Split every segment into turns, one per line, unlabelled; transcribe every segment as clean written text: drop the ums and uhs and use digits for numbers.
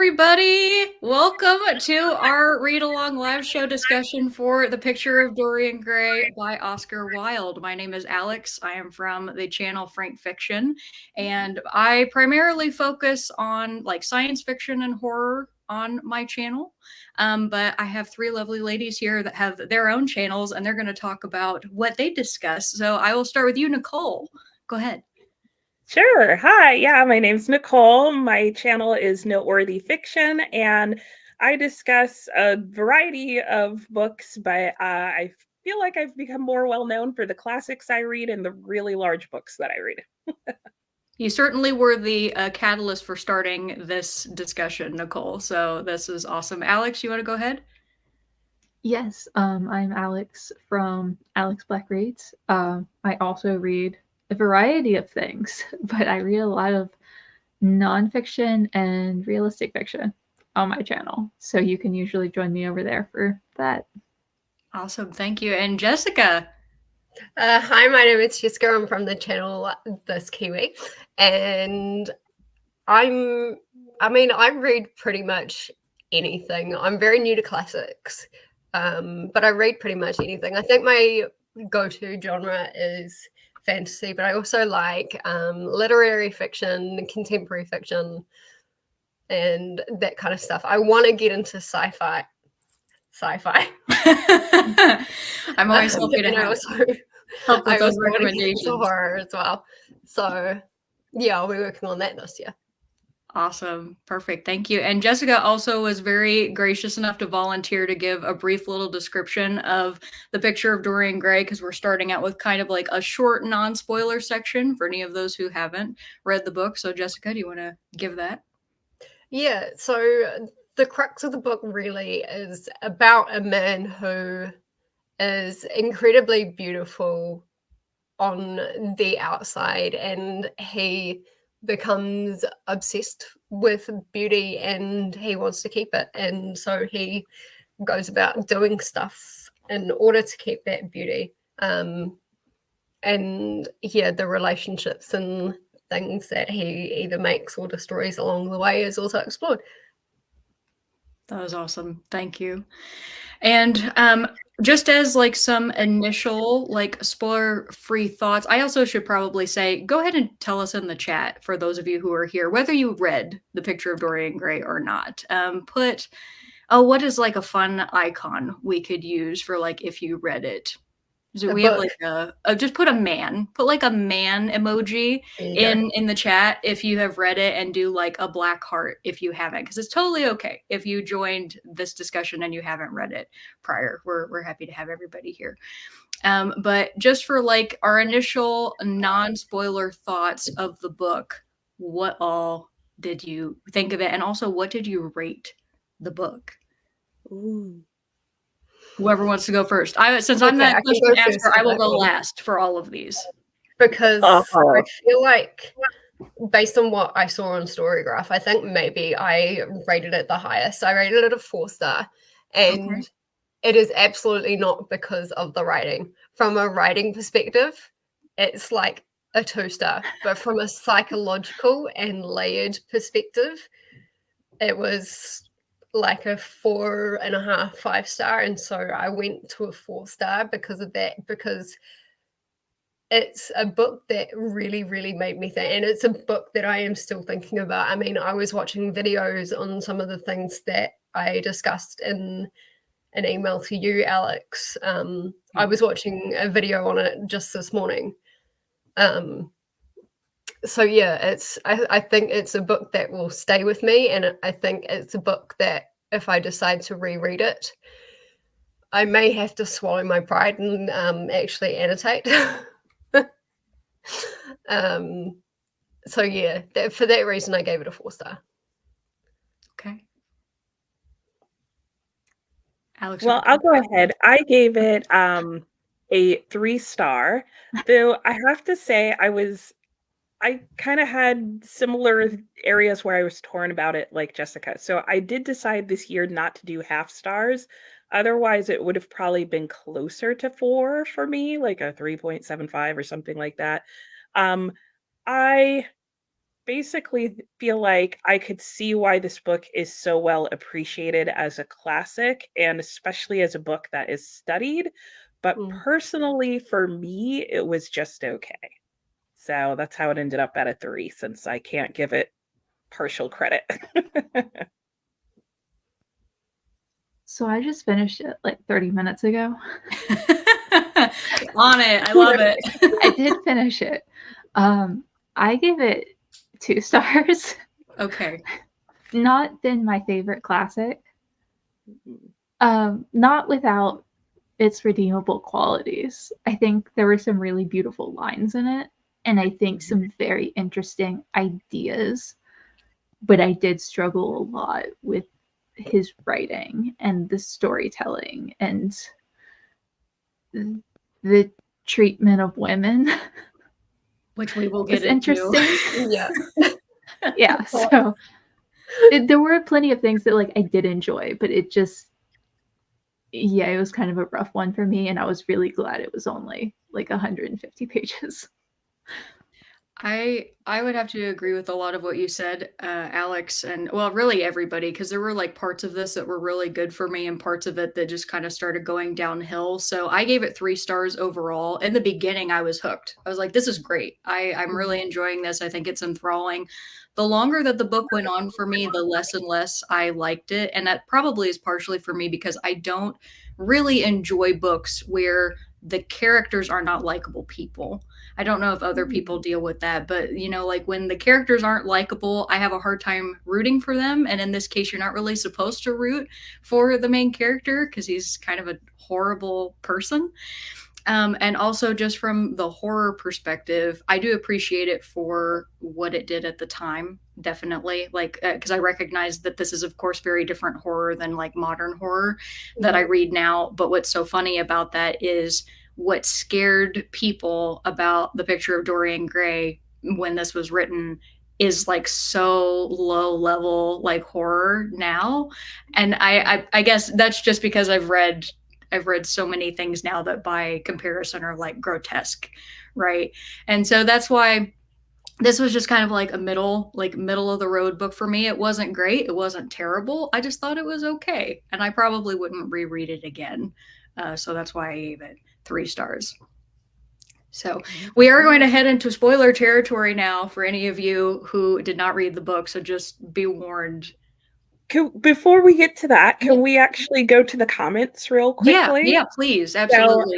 Everybody, welcome to our read-along live show discussion for The Picture of Dorian Gray by Oscar Wilde. My name is Alex. I am from the channel Frank Fiction, and I primarily focus on like science fiction and horror on my channel. But I have three lovely ladies here that have their own channels, and they're going to talk about what they discuss. So I will start with you, Nicole. Go ahead.
Sure. Hi. Yeah, my name's Nicole. My channel is Noteworthy Fiction, and I discuss a variety of books, but I feel like I've become more well known for the classics I read and the really large books that I read.
You certainly were the catalyst for starting this discussion, Nicole. So this is awesome. Alex, you want to go ahead?
Yes, I'm Alex from Alex Black Reads. I also read a variety of things, but I read a lot of nonfiction and realistic fiction on my channel. So you can usually join me over there for that.
Awesome. Thank you. And Jessica.
Hi, my name is Jessica. I'm from the channel This Kiwi. And I read pretty much anything. I'm very new to classics, but I read pretty much anything. I think my go-to genre is fantasy, but I also like literary fiction, contemporary fiction, and that kind of stuff. I want to get into sci-fi.
I'm always happy to help with those recommendations.
Horror as well. So yeah, I'll be working on that this year.
Awesome. Perfect. Thank you. And Jessica also was very gracious enough to volunteer to give a brief little description of The Picture of Dorian Gray, because we're starting out with kind of like a short non-spoiler section for any of those who haven't read the book. So Jessica, do you want to give that?
Yeah. So the crux of the book really is about a man who is incredibly beautiful on the outside, and he becomes obsessed with beauty and he wants to keep it, and so he goes about doing stuff in order to keep that beauty, and yeah, the relationships and things that he either makes or destroys along the way is also explored.
That was awesome. Thank you. And just as like some initial like spoiler-free thoughts, I also should probably say, go ahead and tell us in the chat, for those of you who are here, whether you read The Picture of Dorian Gray or not. What is like a fun icon we could use for like if you read it? So we have like just put like a man emoji in the chat if you have read it, and do like a black heart if you haven't, because it's totally okay if you joined this discussion and you haven't read it prior. We're happy to have everybody here. But just for like our initial non-spoiler thoughts of the book, what all did you think of it, and also what did you rate the book?
Ooh.
Whoever wants to go first. Since I'm that question asker, I will go last for all of these.
Because I feel like, based on what I saw on Storygraph, I think maybe I rated it the highest. I rated it a 4-star. And it is absolutely not because of the writing. From a writing perspective, it's like a 2-star. But from a psychological and layered perspective, it was like a 4.5, 5-star, and so I went to a 4-star because of that, because it's a book that really, really made me think, and it's a book that I am still thinking about. I mean, I was watching videos on some of the things that I discussed in an email to you, Alex. I was watching a video on it just this morning. So yeah, I think it's a book that will stay with me, and I think it's a book that if I decide to reread it, I may have to swallow my pride and actually annotate. So yeah, for that reason, I gave it a 4-star.
Okay. Alex.
Well, I'll go ahead. I gave it a 3-star, though I have to say I kind of had similar areas where I was torn about it, like Jessica. So I did decide this year not to do half stars. Otherwise, it would have probably been closer to 4 for me, like a 3.75 or something like that. I basically feel like I could see why this book is so well appreciated as a classic, and especially as a book that is studied. But personally, for me, it was just okay. So that's how it ended up at a 3, since I can't give it partial credit.
So I just finished it like 30 minutes ago.
On it. I love it.
I did finish it. I gave it 2 stars.
Okay.
Not been my favorite classic. Not without its redeemable qualities. I think there were some really beautiful lines in it, and I think some very interesting ideas. But I did struggle a lot with his writing and the storytelling and the treatment of women,
which we will get
into.
Interesting. Yeah.
Yeah. So there were plenty of things that like I did enjoy, but it just, yeah, it was kind of a rough one for me, and I was really glad it was only like 150 pages.
I would have to agree with a lot of what you said, Alex, and well, really everybody, because there were like parts of this that were really good for me and parts of it that just kind of started going downhill. So I gave it 3 stars overall. In the beginning, I was hooked. I was like, this is great. I'm really enjoying this. I think it's enthralling. The longer that the book went on for me, the less and less I liked it. And that probably is partially for me because I don't really enjoy books where the characters are not likable people. I don't know if other people deal with that, but you know, like when the characters aren't likable, I have a hard time rooting for them. And in this case, you're not really supposed to root for the main character because he's kind of a horrible person. And also, just from the horror perspective, I do appreciate it for what it did at the time. Definitely, like because I recognize that this is, of course, very different horror than like modern horror that I read now. But what's so funny about that is what scared people about The Picture of Dorian Gray when this was written is like so low level like horror now. And I guess that's just because I've read so many things now that by comparison are like grotesque, right? And so that's why this was just kind of like a middle of the road book for me. It wasn't great, it wasn't terrible, I just thought it was okay, and I probably wouldn't reread it again. So that's why I gave it 3 stars. So we are going to head into spoiler territory now for any of you who did not read the book, so just be warned.
Before we get to that, can we actually go to the comments real quickly?
Yeah, please, absolutely.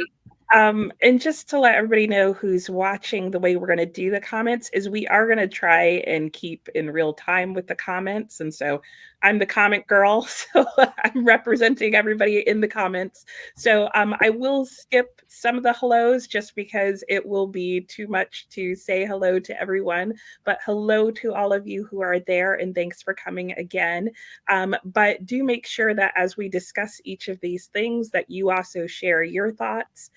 So, and just to let everybody know who's watching, the way we're going to do the comments is we are going to try and keep in real time with the comments. And so I'm the comment girl, so I'm representing everybody in the comments. So I will skip some of the hellos just because it will be too much to say hello to everyone. But hello to all of you who are there, and thanks for coming again. But do make sure that as we discuss each of these things that you also share your thoughts.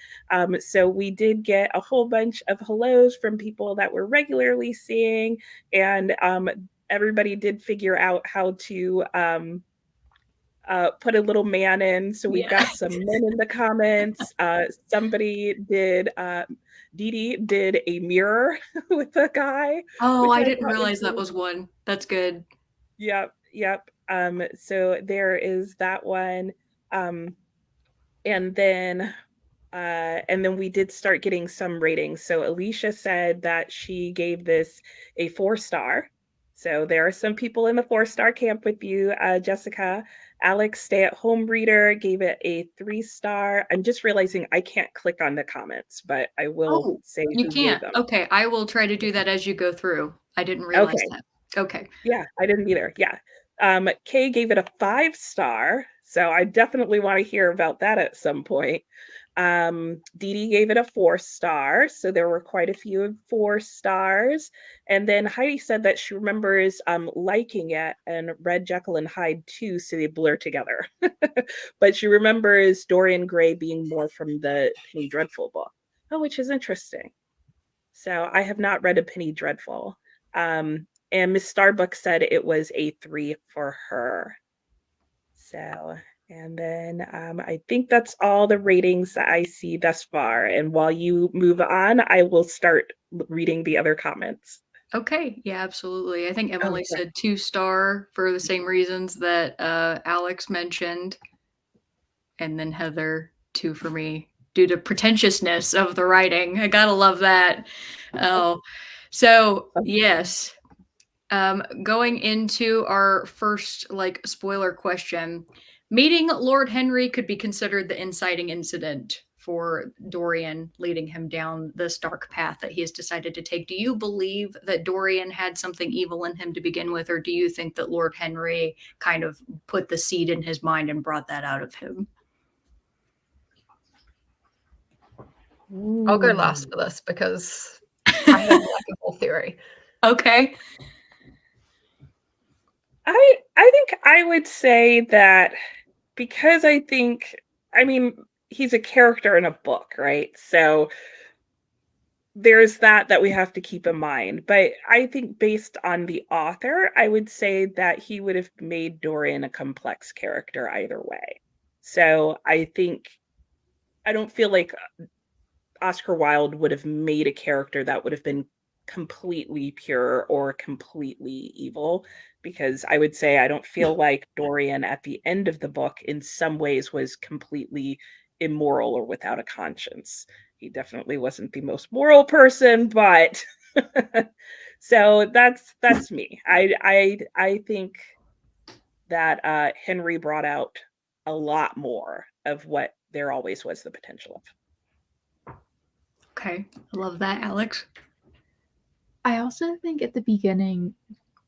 So we did get a whole bunch of hellos from people that we're regularly seeing, and everybody did figure out how to put a little man in. So we've got some men in the comments. Somebody did, Dee Dee did a mirror with a guy.
Oh, I didn't realize that was one. That's good.
Yep. So there is that one. And then we did start getting some ratings. So Alicia said that she gave this a 4-star. So there are some people in the 4-star camp with you, Jessica. Alex, stay-at-home reader, gave it a 3-star. I'm just realizing I can't click on the comments, but I will say
you can't. Okay, I will try to do that as you go through. I didn't realize that. Okay.
Yeah, I didn't either. Yeah. Kay gave it a 5-star. So I definitely want to hear about that at some point. Dee Dee gave it a 4-star. So there were quite a few 4 stars. And then Heidi said that she remembers liking it and read Jekyll and Hyde too, so they blur together. But she remembers Dorian Gray being more from the Penny Dreadful book. Oh, which is interesting. So I have not read a Penny Dreadful. And Miss Starbucks said it was a 3 for her. So, and then I think that's all the ratings that I see thus far. And while you move on, I will start reading the other comments.
Okay, yeah, absolutely. I think Emily
Okay.
said 2-star for the same reasons that Alex mentioned, and then Heather 2 for me due to pretentiousness of the writing. I gotta love that. Oh, so yes. Going into our first like spoiler question, meeting Lord Henry could be considered the inciting incident for Dorian, leading him down this dark path that he has decided to take. Do you believe that Dorian had something evil in him to begin with, or do you think that Lord Henry kind of put the seed in his mind and brought that out of him?
I'll go last for this because I have like a whole theory.
Okay.
I think I would say that because I mean, he's a character in a book, right? So there's that we have to keep in mind. But I think based on the author, I would say that he would have made Dorian a complex character either way. So I don't feel like Oscar Wilde would have made a character that would have been completely pure or completely evil, because I would say I don't feel like Dorian at the end of the book in some ways was completely immoral or without a conscience. He definitely wasn't the most moral person, but so that's me. I think that Henry brought out a lot more of what there always was the potential of.
Okay. I love that, Alex.
I also think at the beginning,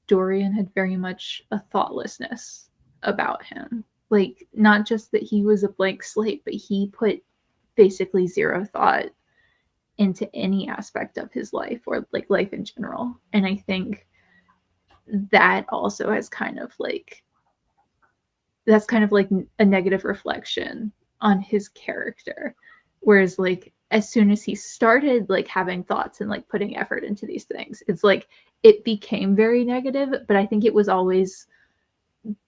Dorian had very much a thoughtlessness about him. Like, not just that he was a blank slate, but he put basically zero thought into any aspect of his life or like life in general. And I think that also has that's kind of like a negative reflection on his character. Whereas like as soon as he started like having thoughts and like putting effort into these things, it's like it became very negative, but I think it was always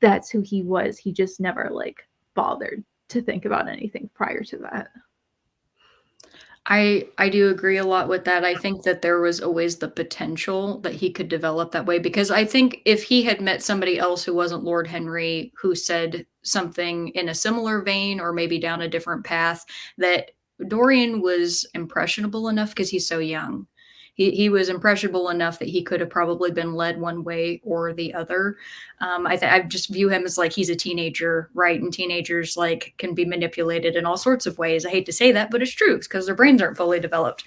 that's who he was. He just never like bothered to think about anything prior to that.
I do agree a lot with that. I think that there was always the potential that he could develop that way, because I think if he had met somebody else who wasn't Lord Henry, who said something in a similar vein or maybe down a different path, that Dorian was impressionable enough because he's so young. He was impressionable enough that he could have probably been led one way or the other. I just view him as like he's a teenager, right? And teenagers like can be manipulated in all sorts of ways. I hate to say that, but it's true because their brains aren't fully developed.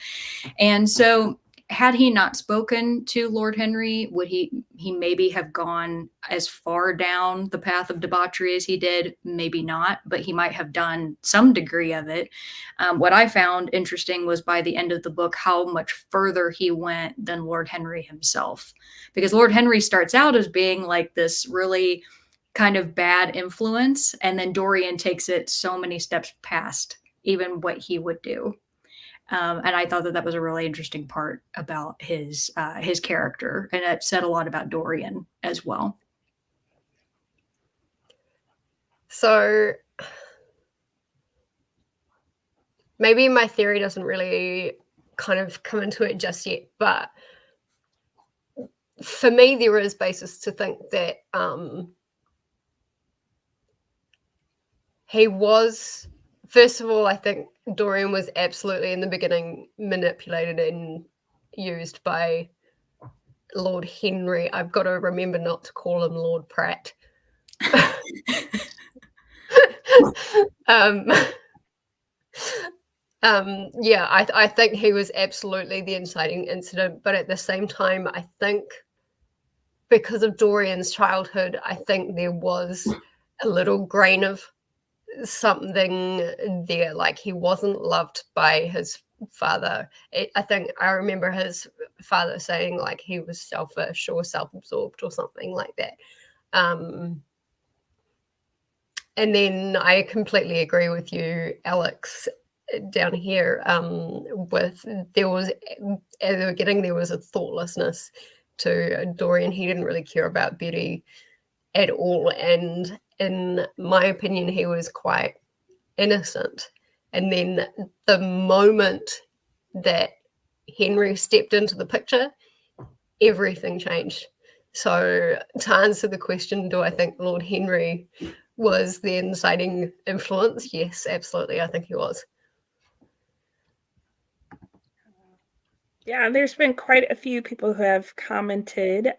And so had he not spoken to Lord Henry, would he maybe have gone as far down the path of debauchery as he did? Maybe not, but he might have done some degree of it. What I found interesting was by the end of the book how much further he went than Lord Henry himself, because Lord Henry starts out as being like this really kind of bad influence, and then Dorian takes it so many steps past even what he would do. And I thought that that was a really interesting part about his character, and it said a lot about Dorian as well.
So maybe my theory doesn't really kind of come into it just yet, but for me, there is basis to think that he was, first of all, I think Dorian was absolutely in the beginning manipulated and used by Lord Henry. I've got to remember not to call him Lord Pratt. Yeah, I think he was absolutely the inciting incident, but at the same time, I think because of Dorian's childhood, I think there was a little grain of something there, like he wasn't loved by his father. I think I remember his father saying like he was selfish or self-absorbed or something like that. And then I completely agree with you, Alex, down here, with there was at the beginning there was a thoughtlessness to Dorian. He didn't really care about beauty at all, and in my opinion he was quite innocent. And then the moment that Henry stepped into the picture, everything changed. So to answer the question, do I think Lord Henry was the inciting influence? Yes, absolutely. I think he was.
Yeah, there's been quite a few people who have commented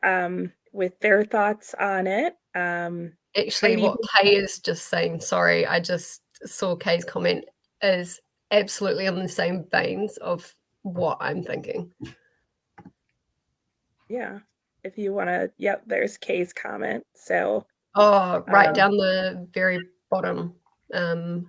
with their thoughts on it.
Actually, what Kay is just saying, sorry, I just saw Kay's comment, is absolutely on the same veins of what I'm thinking.
Yeah, if you want to, yep, there's Kay's comment. So,
right down the very bottom.
Yep,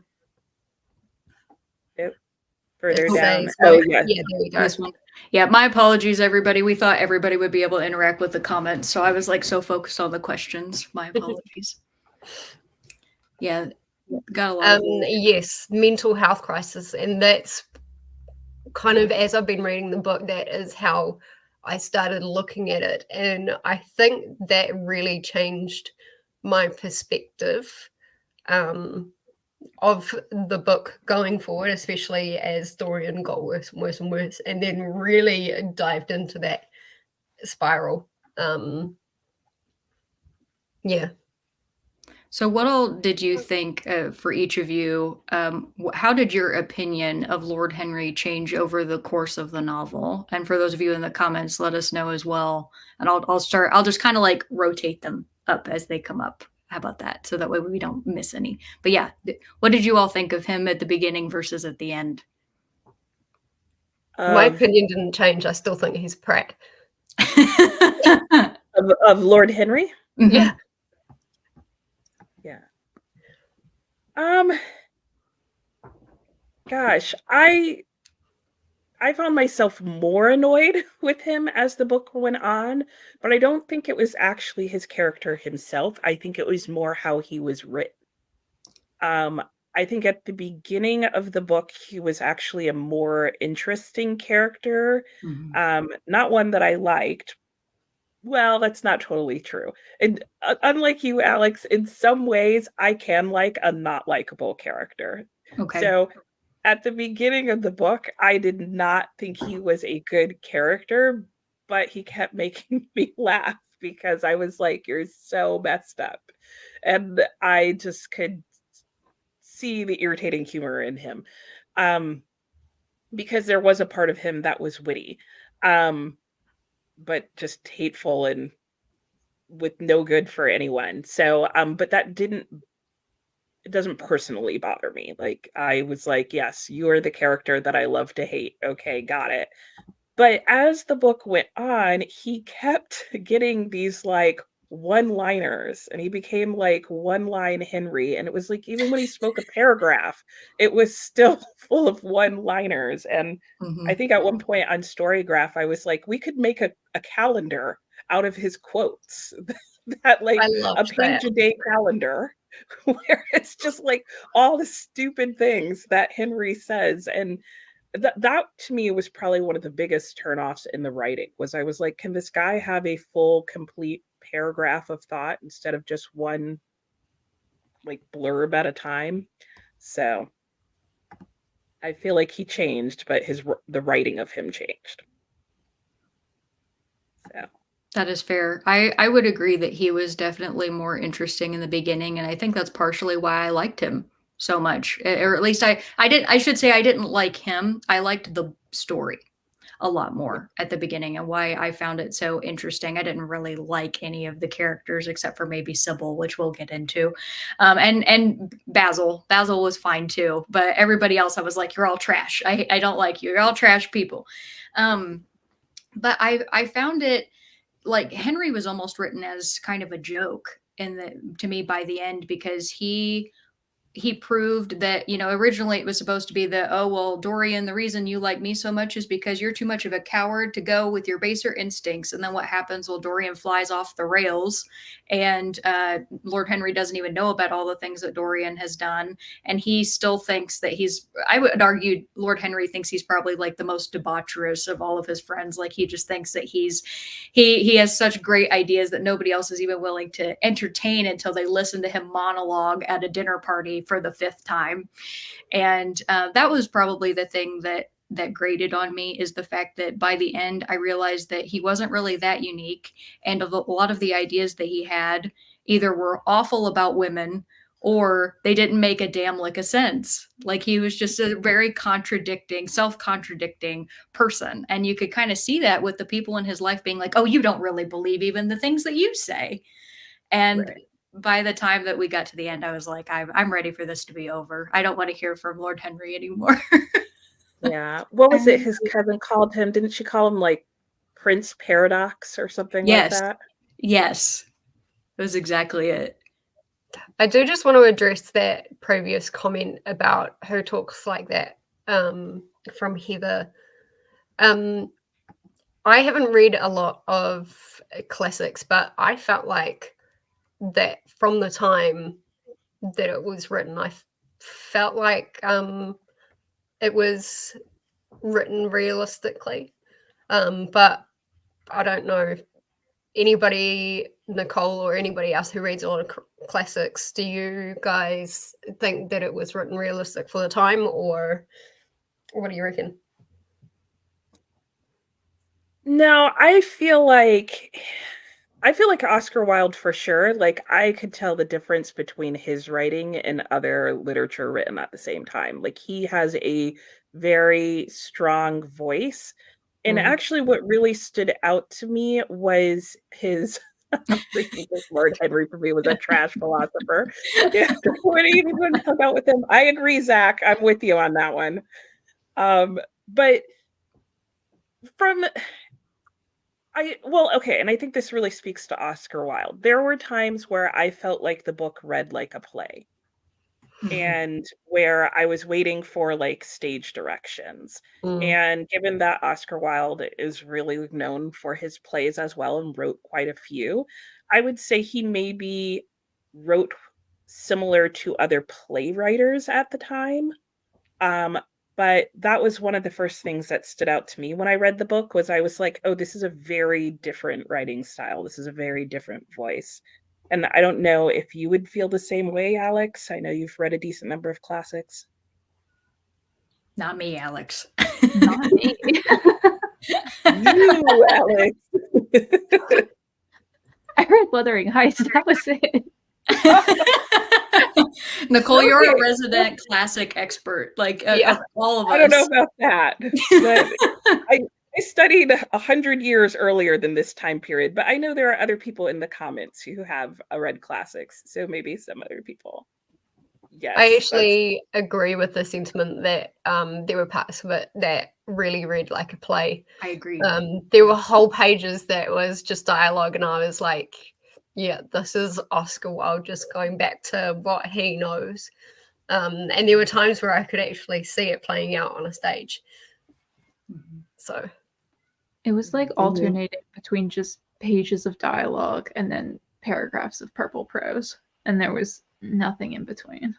further down.
Oh, yeah, there we go.
This one. Yeah, my apologies, everybody. We thought everybody would be able to interact with the comments, so I was like so focused on the questions. My apologies. Yeah, got a lot.
Yes, mental health crisis, and that's kind of, as I've been reading the book, that is how I started looking at it, and I think that really changed my perspective of the book going forward, especially as Dorian got worse and worse and worse, and then really dived into that spiral. Yeah.
So what all did you think for each of you? How did your opinion of Lord Henry change over the course of the novel? And for those of you in the comments, let us know as well. And I'll start. I'll just kind of like rotate them up as they come up. How about that? So that way we don't miss any. But yeah, what did you all think of him at the beginning versus at the end?
My opinion didn't change. I still think he's a prat.
of Lord Henry?
Mm-hmm.
Yeah.
Yeah. Gosh, I found myself more annoyed with him as the book went on, but I don't think it was actually his character himself. I think it was more how he was written. I think at the beginning of the book, he was actually a more interesting character, not one that I liked. Well, that's not totally true. And unlike you, Alex, in some ways, I can like a not likable character.
Okay.
So at the beginning of the book, I did not think he was a good character, but he kept making me laugh because I was like, you're so messed up. And I just could see the irritating humor in him. Because there was a part of him that was witty, but just hateful and with no good for anyone. So, but that it doesn't personally bother me. Like, I was like, yes, you are the character that I love to hate. Okay, got it. But as the book went on, he kept getting these like one-liners and he became like one-line Henry. And it was like, even when he spoke a paragraph, it was still full of one-liners. And I think at one point on Storygraph, I was like, we could make a calendar out of his quotes. That like a page-a-day calendar where it's just like all the stupid things that Henry says. And that to me was probably one of the biggest turnoffs in the writing. Was I was like, can this guy have a full, complete paragraph of thought instead of just one like blurb at a time? So I feel like he changed, but the writing of him changed. So
that is fair. I would agree that he was definitely more interesting in the beginning, and I think that's partially why I liked him so much. Or at least I should say I didn't like him. I liked the story a lot more at the beginning, and why I found it so interesting. I didn't really like any of the characters except for maybe Sybil, which we'll get into. And Basil. Basil was fine too, but everybody else I was like, you're all trash. I don't like you. You're all trash people. But I found it like Henry was almost written as kind of a joke to me by the end, because he proved that, originally it was supposed to be oh, well, Dorian, the reason you like me so much is because you're too much of a coward to go with your baser instincts. And then what happens? Well, Dorian flies off the rails, and Lord Henry doesn't even know about all the things that Dorian has done. And he still thinks that I would argue Lord Henry thinks he's probably like the most debaucherous of all of his friends. Like, he just thinks that he has such great ideas that nobody else is even willing to entertain until they listen to him monologue at a dinner party for the 5th time. And that was probably the thing that that grated on me is the fact that by the end, I realized that he wasn't really that unique. And a lot of the ideas that he had either were awful about women or they didn't make a damn lick of sense. Like he was just a very contradicting, self-contradicting person. And you could kind of see that with the people in his life being like, oh, you don't really believe even the things that you say. And
Right.
by the time that we got to the end, I was like, I'm ready for this to be over. I don't want to hear from Lord Henry anymore.
Yeah. What was it
And
his cousin called him? Didn't she call him like Prince Paradox or something like
Yes.
that?
Yes. That was exactly it.
I do just want to address that previous comment about who talks like that from Heather. I haven't read a lot of classics, but I felt like that from the time that it was written, I felt like it was written realistically. But I don't know if anybody, Nicole or anybody else who reads a lot of classics, do you guys think that it was written realistic for the time, or what do you reckon?
No, I feel like Oscar Wilde for sure. Like I could tell the difference between his writing and other literature written at the same time. Like he has a very strong voice. And
Mm.
actually what really stood out to me was his thinking this Lord Henry for me was a trash philosopher. Yeah, when he even hung out with him. I agree, Zach. I'm with you on that one. But from okay, and I think this really speaks to Oscar Wilde. There were times where I felt like the book read like a play and where I was waiting for like stage directions.
Mm.
And given that Oscar Wilde is really known for his plays as well and wrote quite a few, I would say he maybe wrote similar to other playwriters at the time. Um, but that was one of the first things that stood out to me when I read the book was I was like, oh, this is a very different writing style. This is a very different voice. And I don't know if you would feel the same way, Alex. I know you've read a decent number of classics.
Not me, Alex.
not me.
You, Alex.
I read Wuthering Heights. That was it.
Nicole, you're
Okay.
a resident classic expert, like
Yeah.
of all of us.
I don't know about that, but I studied 100 years earlier than this time period, but I know there are other people in the comments who have read classics, so maybe some other people. Yes,
I actually agree with the sentiment that there were parts of it that really read like a play.
I agree.
There were whole pages that was just dialogue, and I was like, yeah, this is Oscar Wilde just going back to what he knows. And there were times where I could actually see it playing out on a stage. So
It was like alternating between just pages of dialogue and then paragraphs of purple prose, and there was nothing in between.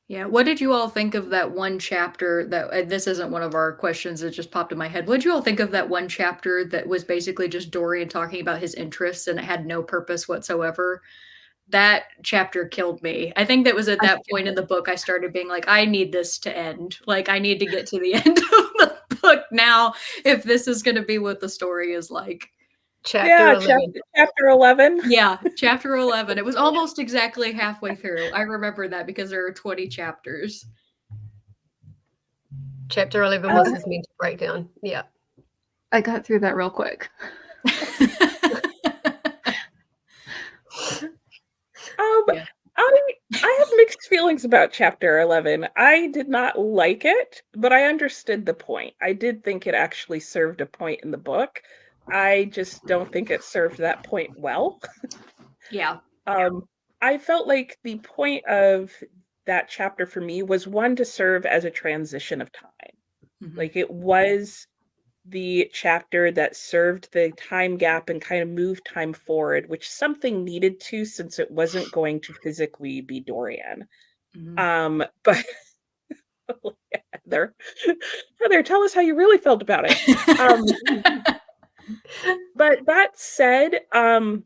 Yeah. What did you all think of that one chapter that this isn't one of our questions that just popped in my head. What did you all think of that one chapter that was basically just Dorian talking about his interests and it had no purpose whatsoever? That chapter killed me. I think that was at that point in the book I started being like, I need this to end. Like I need to get to the end of the book now if this is going to be what the story is like.
chapter 11.
Chapter 11.
Yeah, chapter 11. It was almost exactly halfway through. I remember that because there are 20 chapters.
Chapter 11 was his mental breakdown. Yeah.
I got through that real quick.
Yeah.
I have mixed feelings about chapter 11. I did not like it, but I understood the point. I did think it actually served a point in the book. I just don't think it served that point well.
Yeah.
I felt like the point of that chapter for me was one to serve as a transition of time. Like it was the chapter that served the time gap and kind of moved time forward, which something needed to since it wasn't going to physically be Dorian. But Heather, tell us how you really felt about it. But that said, I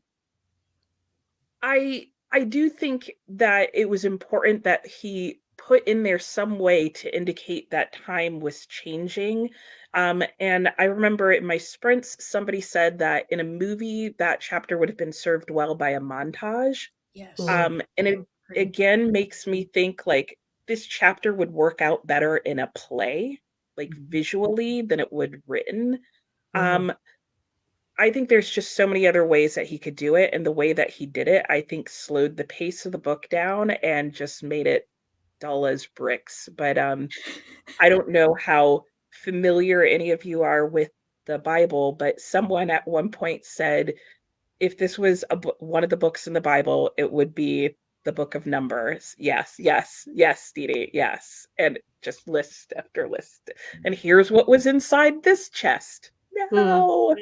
do think that it was important that he put in there some way to indicate that time was changing. And I remember in my sprints, somebody said that in a movie, that chapter would have been served well by a montage.
Yes.
And it again makes me think like this chapter would work out better in a play, like visually, than it would written. I think there's just so many other ways that he could do it, and the way that he did it, I think, slowed the pace of the book down and just made it dull as bricks. But I don't know how familiar any of you are with the Bible, but someone at one point said if this was one of the books in the Bible, it would be the book of Numbers. Yes, yes, yes, Dee Dee, yes. And just list after list. And here's what was inside this chest. No.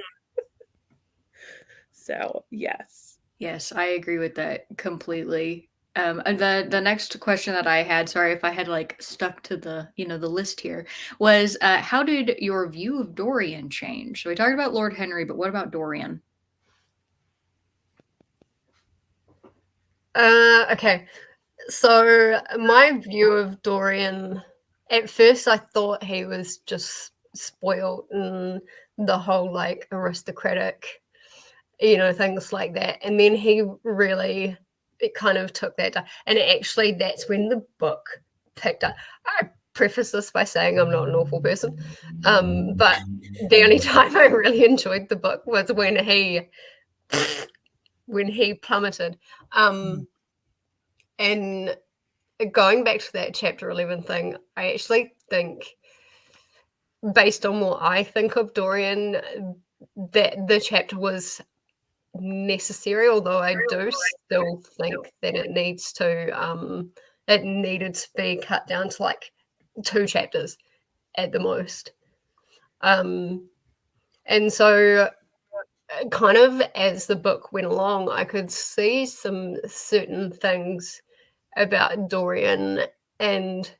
So, yes.
Yes, I agree with that completely. And the next question that I had, sorry if I had like stuck to the the list here, was how did your view of Dorian change? So we talked about Lord Henry, but what about Dorian?
Okay. So my view of Dorian, at first I thought he was just spoiled and the whole like aristocratic, things like that. And then he really, it kind of took that down. And actually that's when the book picked up. I preface this by saying I'm not an awful person. But the only time I really enjoyed the book was when he plummeted. And going back to that chapter 11 thing, I actually think, based on what I think of Dorian, that the chapter was necessary, although I do still think that it needed to be cut down to like 2 chapters at the most. And so kind of as the book went along, I could see some certain things about Dorian, and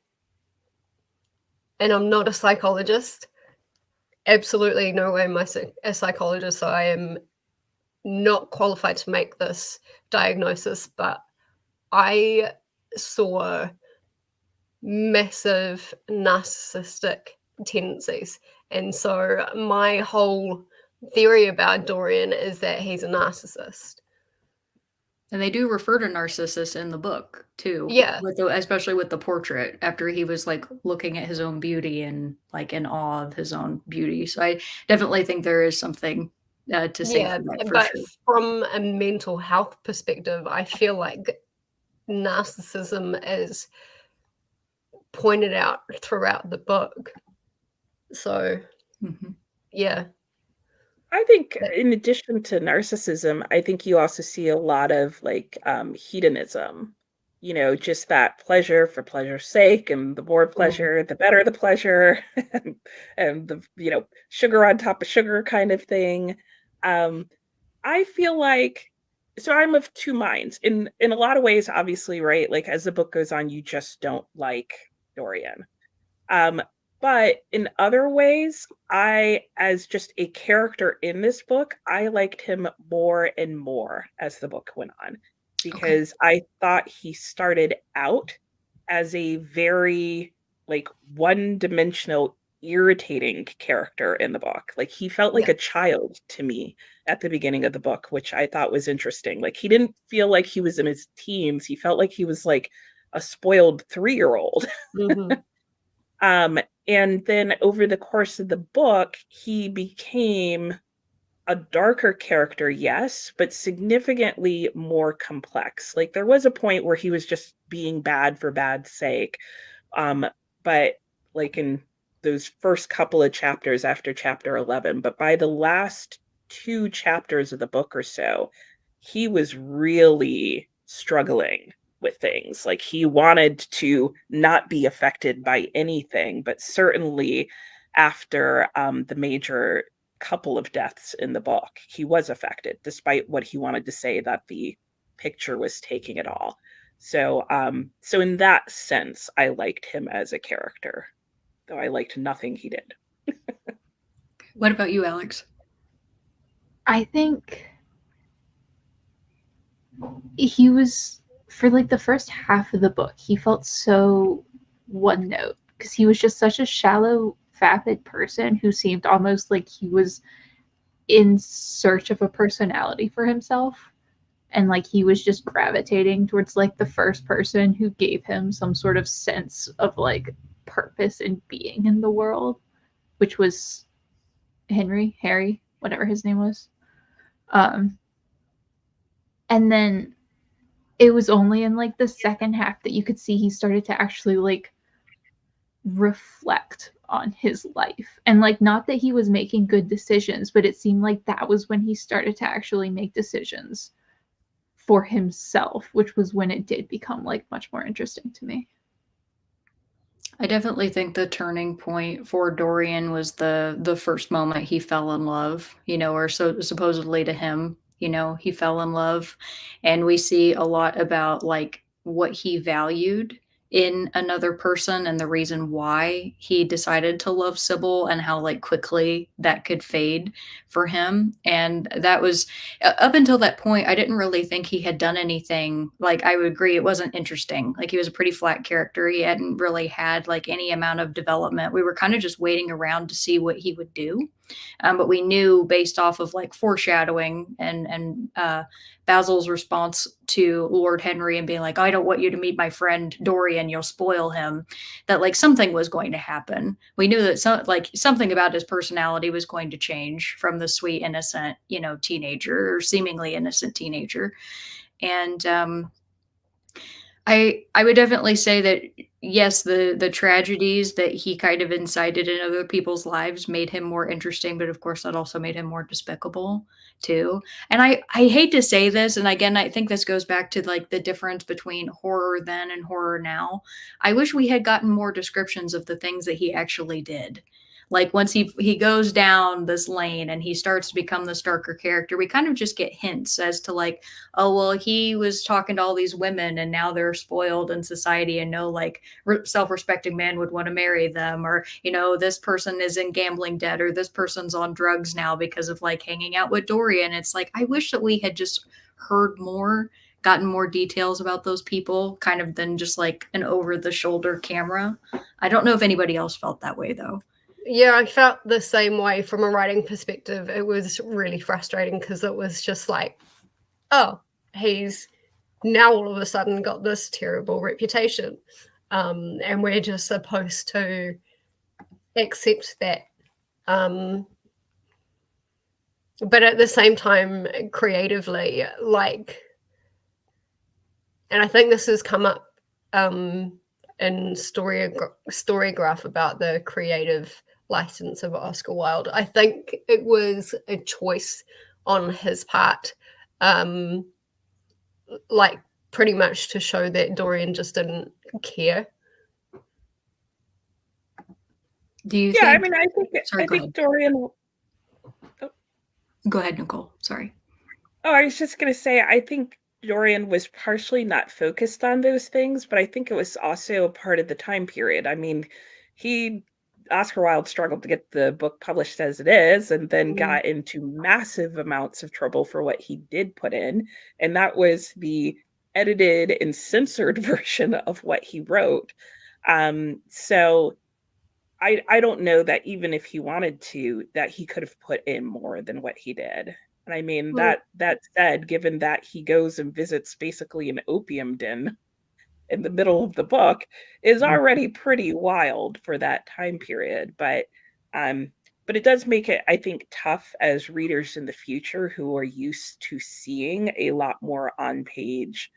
I'm not a psychologist. Absolutely no way am I a psychologist, so I am not qualified to make this diagnosis, but I saw massive narcissistic tendencies. And so my whole theory about Dorian is that he's a narcissist.
And they do refer to Narcissus in the book too.
Yeah.
Especially with the portrait, after he was like looking at his own beauty and like in awe of his own beauty. So I definitely think there is something to say for that,
but
sure.
From a mental health perspective, I feel like narcissism is pointed out throughout the book. So, yeah.
I think in addition to narcissism, I think you also see a lot of like hedonism, just that pleasure for pleasure's sake, and the more pleasure, the better the pleasure, and the, sugar on top of sugar kind of thing. I feel like, so I'm of two minds in a lot of ways, obviously, right? Like as the book goes on, you just don't like Dorian. But in other ways, as just a character in this book, I liked him more and more as the book went on, because I thought he started out as a very like one-dimensional, irritating character in the book. Like he felt like a child to me at the beginning of the book, which I thought was interesting. Like he didn't feel like he was in his teens. He felt like he was like a spoiled 3-year-old. And then over the course of the book, he became a darker character, yes, but significantly more complex. Like there was a point where he was just being bad for bad's sake. But like in those first couple of chapters after chapter 11, but by the last 2 chapters of the book or so, he was really struggling with things. Like he wanted to not be affected by anything, but certainly after the major couple of deaths in the book, he was affected, despite what he wanted to say that the picture was taking it all. So in that sense, I liked him as a character, though I liked nothing he did.
What about you, Alex?
I think he was for like the first half of the book, he felt so one note because he was just such a shallow, vapid person who seemed almost like he was in search of a personality for himself. And like he was just gravitating towards like the first person who gave him some sort of sense of like purpose and being in the world, which was Harry, whatever his name was. And then it was only in like the second half that you could see he started to actually like reflect on his life. And like, not that he was making good decisions, but it seemed like that was when he started to actually make decisions for himself, which was when it did become like much more interesting to me.
I definitely think the turning point for Dorian was the first moment he fell in love, or so supposedly to him, he fell in love. And we see a lot about like what he valued in another person and the reason why he decided to love Sybil and how like quickly that could fade for him. And that was up until that point, I didn't really think he had done anything. Like, I would agree, it wasn't interesting. Like, he was a pretty flat character. He hadn't really had like any amount of development. We were kind of just waiting around to see what he would do. But we knew based off of like foreshadowing and Basil's response to Lord Henry and being like, I don't want you to meet my friend Dorian, you'll spoil him, that like something was going to happen. We knew that something about his personality was going to change from the sweet, innocent, teenager, or seemingly innocent teenager. And I would definitely say that yes, the tragedies that he kind of incited in other people's lives made him more interesting, but of course that also made him more despicable too. And I hate to say this, and again, I think this goes back to like the difference between horror then and horror now. I wish we had gotten more descriptions of the things that he actually did. Like once he goes down this lane and he starts to become the darker character, we kind of just get hints as to like, oh, well, he was talking to all these women and now they're spoiled in society and no like self-respecting man would want to marry them. Or, this person is in gambling debt, or this person's on drugs now because of like hanging out with Dorian. It's like, I wish that we had just heard more, gotten more details about those people kind of than just like an over the shoulder camera. I don't know if anybody else felt that way though.
Yeah, I felt the same way from a writing perspective. It was really frustrating because it was just like, oh, he's now all of a sudden got this terrible reputation. And we're just supposed to accept that. But at the same time, creatively, like, and I think this has come up in Storygraph about the creative license of Oscar Wilde. I think it was a choice on his part, like pretty much to show that Dorian just didn't care.
Do you
Yeah,
think?
I mean, I think Dorian. Oh.
Go ahead, Nicole. Sorry.
Oh, I was just going to say, I think Dorian was partially not focused on those things, but I think it was also a part of the time period. I mean, Oscar Wilde struggled to get the book published as it is, and then got into massive amounts of trouble for what he did put in. And that was the edited and censored version of what he wrote. So I don't know that even if he wanted to, that he could have put in more than what he did. And I mean, that said, given that he goes and visits basically an opium den in the middle of the book, is already pretty wild for that time period. But it does make it, I think, tough as readers in the future who are used to seeing a lot more on page,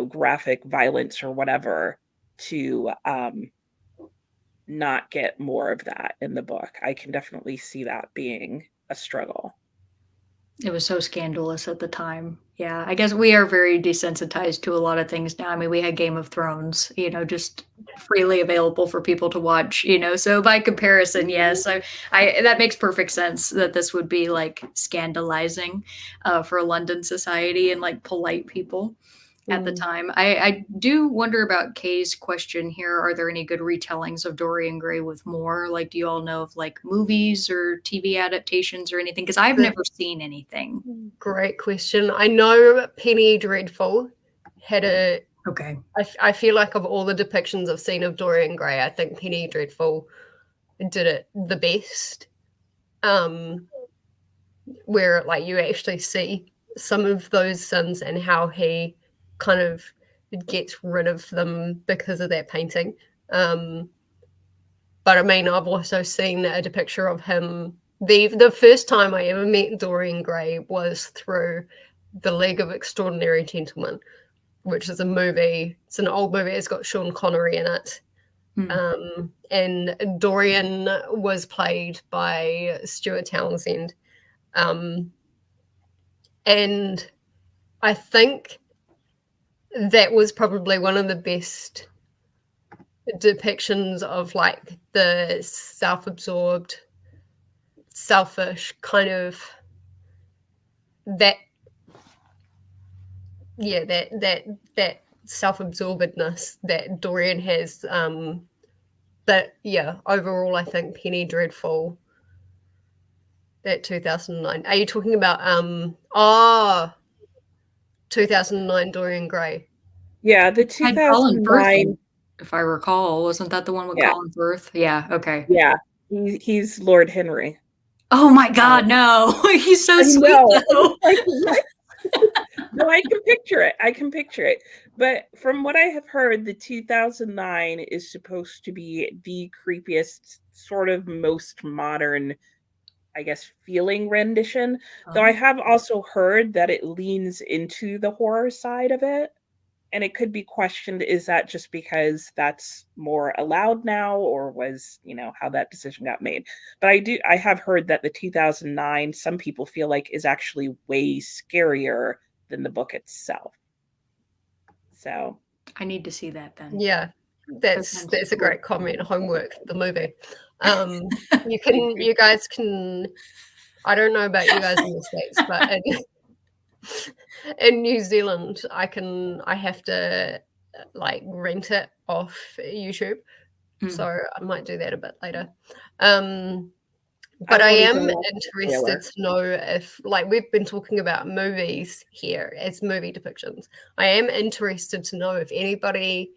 graphic violence or whatever, to not get more of that in the book. I can definitely see that being a struggle.
It was so scandalous at the time. Yeah, I guess we are very desensitized to a lot of things now. I mean, we had Game of Thrones, just freely available for people to watch, so by comparison, yes, I that makes perfect sense that this would be like scandalizing for London society and like polite people at the time. I do wonder about Kay's question here. Are there any good retellings of Dorian Gray with more? Like, do you all know of like movies or TV adaptations or anything? Because I've never seen anything.
Great question. I know Penny Dreadful had a
Okay.
I feel like of all the depictions I've seen of Dorian Gray, I think Penny Dreadful did it the best. Where like you actually see some of those sins and how he kind of gets rid of them because of that painting. But I mean, I've also seen a depiction of him. The first time I ever met Dorian Gray was through The League of Extraordinary Gentlemen, which is a movie. It's an old movie. It's got Sean Connery in it. And Dorian was played by Stuart Townsend. And I think that was probably one of the best depictions of like the self-absorbed, selfish kind of that self-absorbedness that Dorian has. But yeah, overall I think Penny Dreadful, that 2009. Are you talking about 2009 Dorian Gray?
Yeah, the
Had Colin Firth,
2009.
if I recall, wasn't that the one with
Yeah.
Colin Firth? Yeah. Okay.
Yeah, he's Lord Henry.
Oh my God, no! He's so
I
sweet
know.
though.
Like what? No, I can picture it. I can picture it. But from what I have heard, the 2009 is supposed to be the creepiest, sort of most modern, I guess, feeling rendition. Though I have also heard that it leans into the horror side of it. And it could be questioned, is that just because that's more allowed now, or was, how that decision got made? But I have heard that the 2009, some people feel like, is actually way scarier than the book itself. So
I need to see that then.
Yeah, that's a great comment. Homework, the movie. You guys can. I don't know about you guys in the States, but in New Zealand, I have to like rent it off YouTube. So I might do that a bit later. But I am interested to know if, like, we've been talking about movies here as movie depictions. I am interested to know if anybody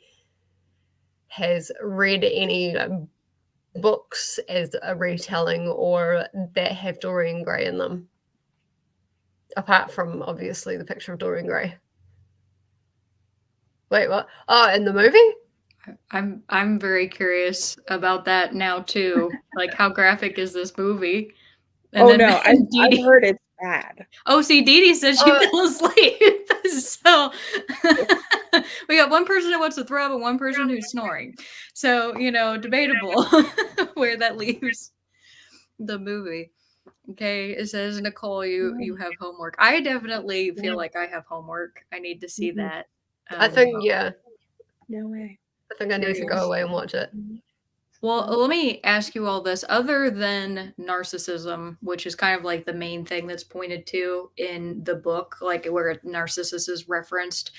has read any books as a retelling or that have Dorian Gray in them, apart from obviously the picture of Dorian Gray. Wait, what? Oh, in the movie?
I'm very curious about that now too. Like, how graphic is this movie?
And no, I've heard it's bad.
Oh, see, Dee Dee said she fell asleep. So we got one person who wants to throw up and one person who's snoring. So, debatable where that leaves the movie. Okay, it says, Nicole, you have homework. I definitely feel like I have homework. I need to see that.
I think, yeah.
No way.
I think I need to go away and watch it.
Well, let me ask you all this. Other than narcissism, which is kind of like the main thing that's pointed to in the book, like where Narcissus is referenced,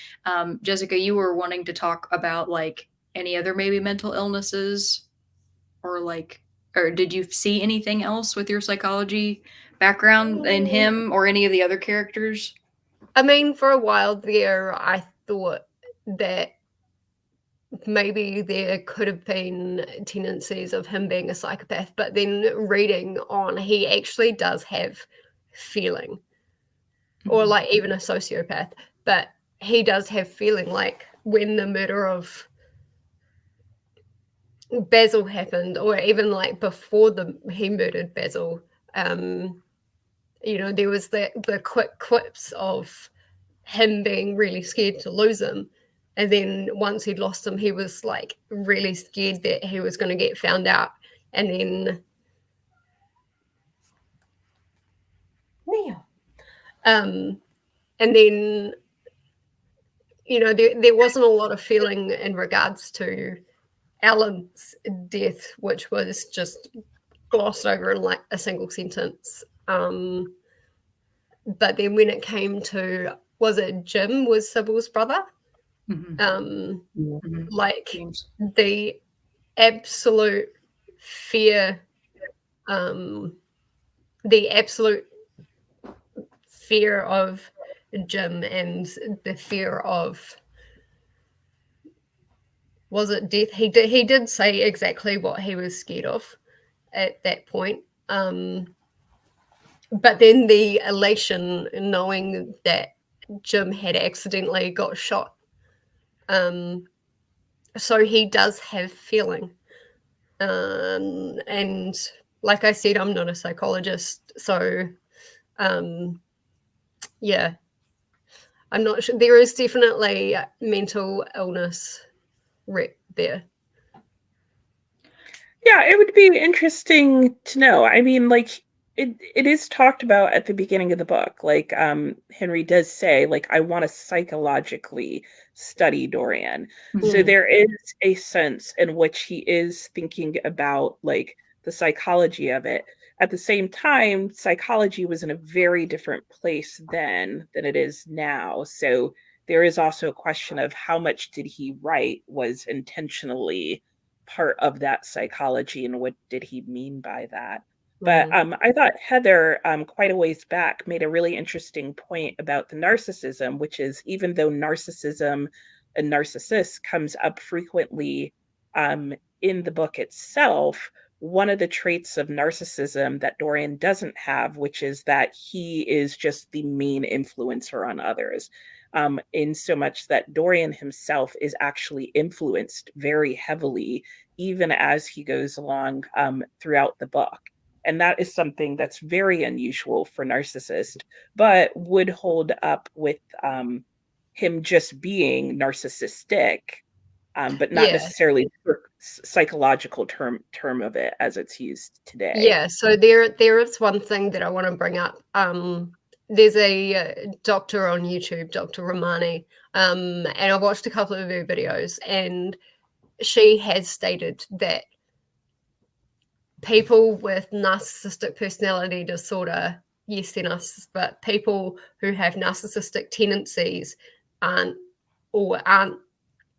Jessica, you were wanting to talk about like any other maybe mental illnesses or did you see anything else with your psychology background in him or any of the other characters?
I mean, for a while there, I thought that maybe there could have been tendencies of him being a psychopath, but then reading on, he actually does have feeling, or like even a sociopath, but he does have feeling. Like when the murder of Basil happened, or even like before he murdered Basil, there was the quick quips of him being really scared to lose him. And then once he'd lost him, he was like really scared that he was going to get found out. And then, there wasn't a lot of feeling in regards to Alan's death, which was just glossed over in like a single sentence. But then when it came to, was it Jim was Sybil's brother? Like the absolute fear, of Jim and the fear of was it death? He did say exactly what he was scared of at that point. But then the elation knowing that Jim had accidentally got shot. So he does have feeling. And like I said, I'm not a psychologist, so yeah, I'm not sure. There is definitely mental illness there.
Yeah, it would be interesting to know. I mean, like it is talked about at the beginning of the book. Like Henry does say, like, I want to psychologically study Dorian. So there is a sense in which he is thinking about like the psychology of it. At the same time, psychology was in a very different place then than it is now. So there is also a question of how much did he write was intentionally part of that psychology and what did he mean by that. But I thought Heather, quite a ways back, made a really interesting point about the narcissism, which is even though narcissism and narcissist comes up frequently in the book itself, one of the traits of narcissism that Dorian doesn't have, which is that he is just the main influencer on others. In so much that Dorian himself is actually influenced very heavily, even as he goes along throughout the book. And that is something that's very unusual for narcissist, but would hold up with him just being narcissistic, but not necessarily the psychological term of it as it's used today.
Yeah, so there is one thing that I want to bring up. There's a doctor on YouTube, Dr. Romani, and I watched a couple of her videos, and she has stated that people with narcissistic personality disorder, yes, they're narcissists, but people who have narcissistic tendencies aren't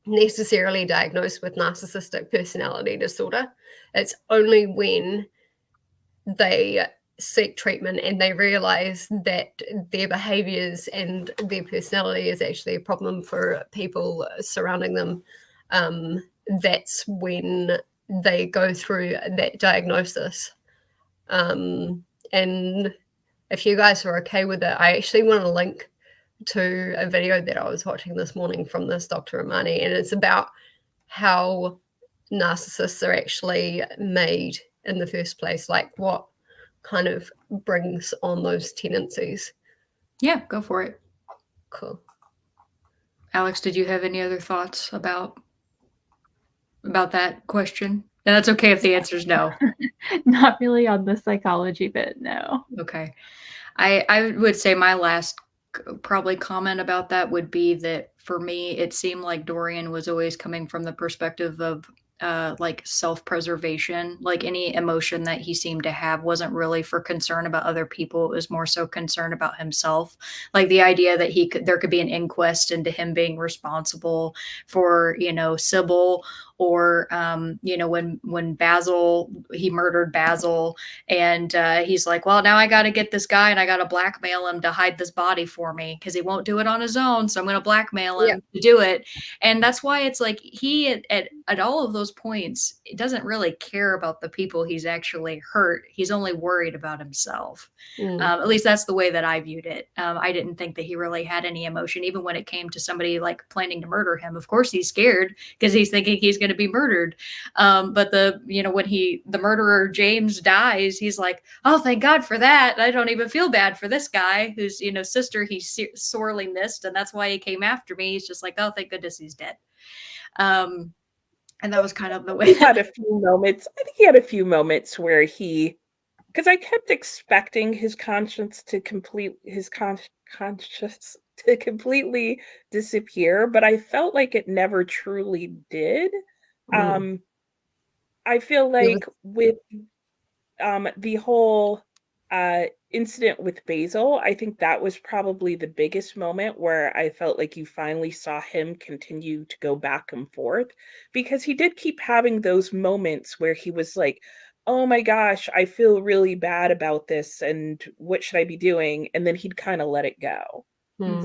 necessarily diagnosed with narcissistic personality disorder. It's only when they seek treatment and they realize that their behaviors and their personality is actually a problem for people surrounding them, that's when they go through that diagnosis. And if you guys are okay with it, I actually want to link to a video that I was watching this morning from this Dr. Romani, and it's about how narcissists are actually made in the first place, like what kind of brings on those tendencies.
Yeah, go for it.
Cool.
Alex, did you have any other thoughts about that question? And that's okay if the answer is no.
Not really on the psychology bit, no.
Okay. I would say my last probably comment about that would be that for me, it seemed like Dorian was always coming from the perspective of like self-preservation. Like any emotion that he seemed to have wasn't really for concern about other people. It was more so concern about himself. Like the idea that there could be an inquest into him being responsible for, Sybil, or when Basil, he murdered Basil, and he's like, well, now I got to get this guy and I got to blackmail him to hide this body for me because he won't do it on his own, so I'm going to blackmail him to do it. And that's why it's like he at all of those points, it doesn't really care about the people he's actually hurt. He's only worried about himself. At least that's the way that I viewed it. I didn't think that he really had any emotion, even when it came to somebody like planning to murder him. Of course he's scared because he's thinking he's going to be murdered. But when the murderer James dies, he's like, oh, thank God for that. I don't even feel bad for this guy whose sister he sorely missed, and that's why he came after me. He's just like, oh, thank goodness he's dead. And that was kind of the way
he had a few moments. I think he had a few moments where because I kept expecting his conscience to completely disappear, but I felt like it never truly did. I feel like with the whole incident with Basil, I think that was probably the biggest moment where I felt like you finally saw him continue to go back and forth, because he did keep having those moments where he was like, oh my gosh, I feel really bad about this and what should I be doing? And then he'd kind of let it go.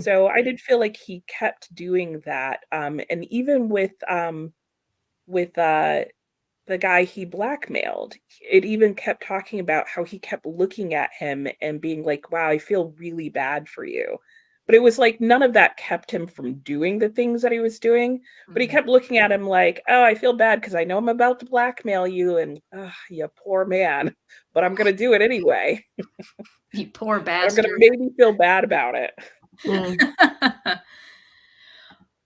So I did feel like he kept doing that. And even with with the guy he blackmailed. It even kept talking about how he kept looking at him and being like, wow, I feel really bad for you. But it was like none of that kept him from doing the things that he was doing. But he kept looking at him like, oh, I feel bad because I know I'm about to blackmail you. And you poor man. But I'm going to do it anyway.
You poor
And I'm going to
bastard.
make me feel bad about it.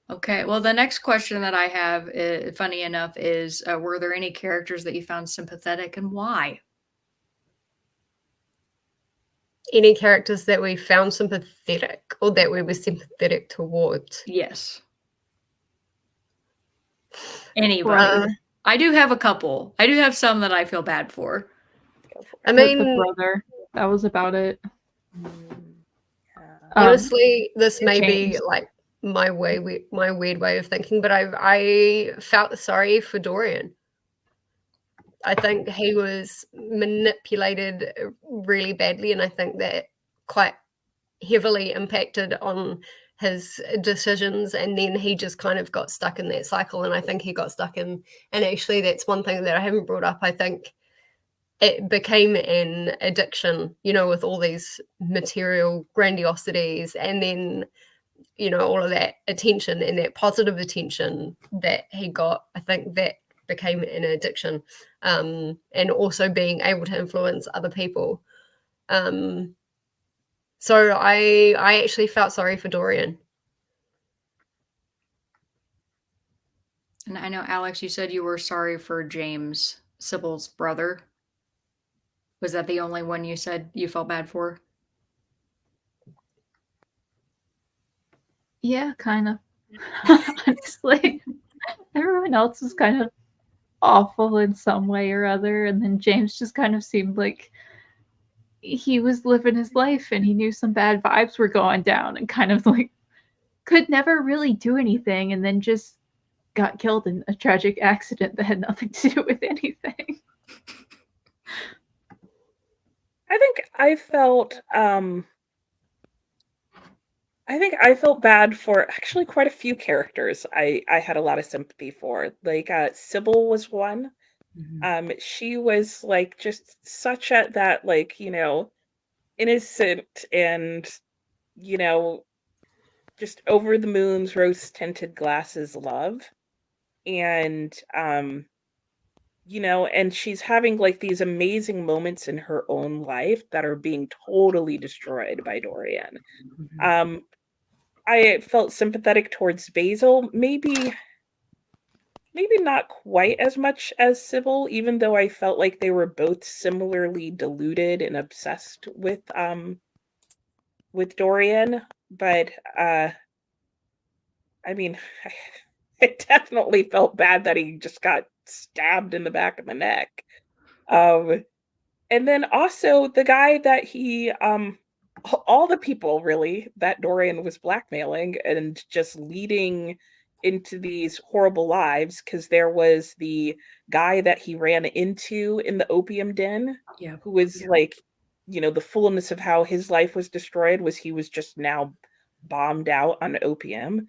Okay, well, the next question that I have, funny enough, is were there any characters that you found sympathetic and why?
Any characters that we found sympathetic or that we were sympathetic towards?
Yes. Anybody. I do have a couple. I do have some that I feel bad for.
I
The
mean,
brother. That was about it.
honestly, this may
James.
be like my weird way of thinking, but I felt sorry for Dorian. I think he was manipulated really badly, and I think that quite heavily impacted on his decisions, and then he just kind of got stuck in that cycle, and I think he got stuck in, and actually that's one thing that I haven't brought up. I think it became an addiction, with all these material grandiosities, and then all of that attention and that positive attention that he got. I think that became an addiction, and also being able to influence other people. So I actually felt sorry for Dorian.
And I know, Alex, you said you were sorry for James, Sybil's brother. Was that the only one you said you felt bad for?
Yeah, kind of. Honestly, everyone else was kind of awful in some way or other, and then James just kind of seemed like he was living his life and he knew some bad vibes were going down and kind of like could never really do anything and then just got killed in a tragic accident that had nothing to do with anything.
I think I felt bad for actually quite a few characters. I had a lot of sympathy for. Like Sybil was one. She was like just such at that innocent and just over the moon's rose tinted glasses love. And and she's having like these amazing moments in her own life that are being totally destroyed by Dorian. I felt sympathetic towards Basil, maybe not quite as much as Sybil, even though I felt like they were both similarly deluded and obsessed with Dorian. But I mean, I definitely felt bad that he just got stabbed in the back of the neck. And then also the guy that he all the people really that Dorian was blackmailing and just leading into these horrible lives, because there was the guy that he ran into in the opium den, who was like, the fullness of how his life was destroyed was he was just now bombed out on opium.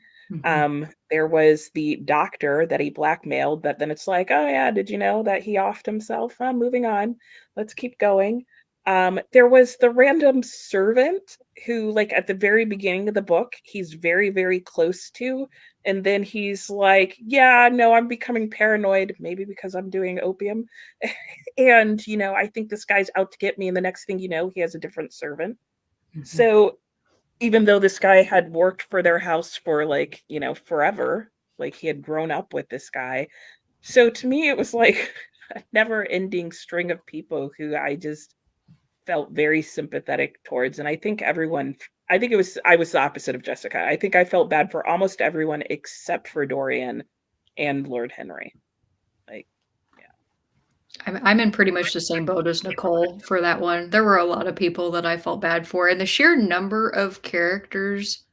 There was the doctor that he blackmailed, that then it's like, oh yeah, did you know that he offed himself? Moving on, let's keep going. There was the random servant who, like, at the very beginning of the book, he's very, very close to, and then he's like, yeah, no, I'm becoming paranoid, maybe because I'm doing opium. And, I think this guy's out to get me, and the next thing you know, he has a different servant. So even though this guy had worked for their house for like, forever, like he had grown up with this guy. So to me, it was like a never ending string of people who I just felt very sympathetic towards. And I think I was the opposite of Jessica. I think I felt bad for almost everyone except for Dorian and Lord Henry. Like,
I'm in pretty much the same boat as Nicole for that one. There were a lot of people that I felt bad for, and the sheer number of characters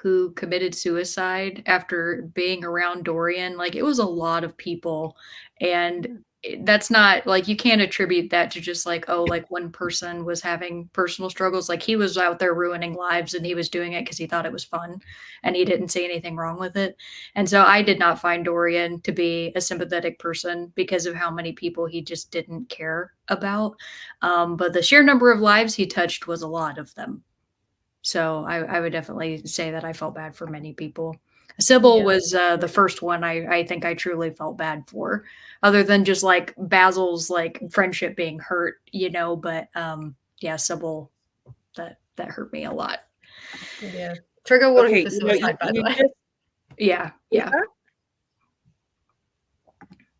who committed suicide after being around Dorian, like, it was a lot of people, and that's not like, you can't attribute that to just like, oh, like one person was having personal struggles. Like he was out there ruining lives and he was doing it because he thought it was fun and he didn't see anything wrong with it. And so I did not find Dorian to be a sympathetic person because of how many people he just didn't care about. But the sheer number of lives he touched was a lot of them. So I would definitely say that I felt bad for many people. Sybil was the first one I think I truly felt bad for, other than just like Basil's like friendship being hurt, you know. But yeah, Sybil, that hurt me a lot.
Yeah. Trigger warning
Okay,
for
you know,
suicide, by the way.
Yeah, yeah.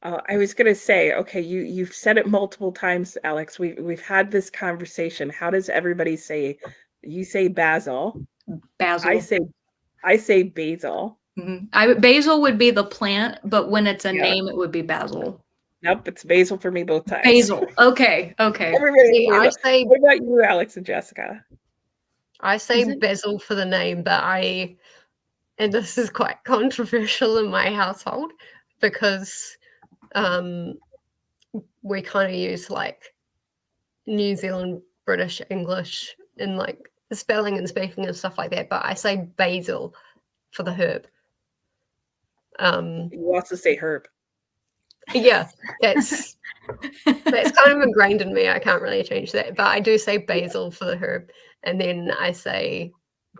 I was gonna say, okay, you've said it multiple times, Alex. We've had this conversation. How does everybody say? You say Basil.
Basil.
I say basil.
Basil would be the plant, but when it's a
Yeah.
name, it would be basil.
Nope, it's basil for me both times.
Basil. Okay. Okay.
Everybody,
See, I say,
what about you, Alex and Jessica?
I say Basil for the name, but and this is quite controversial in my household because we kind of use like New Zealand, British, English in like spelling and speaking and stuff like that. But I say basil for the herb.
You also say herb.
Yeah, that's kind of ingrained in me. I can't really change that, but I do say basil for the herb, and then I say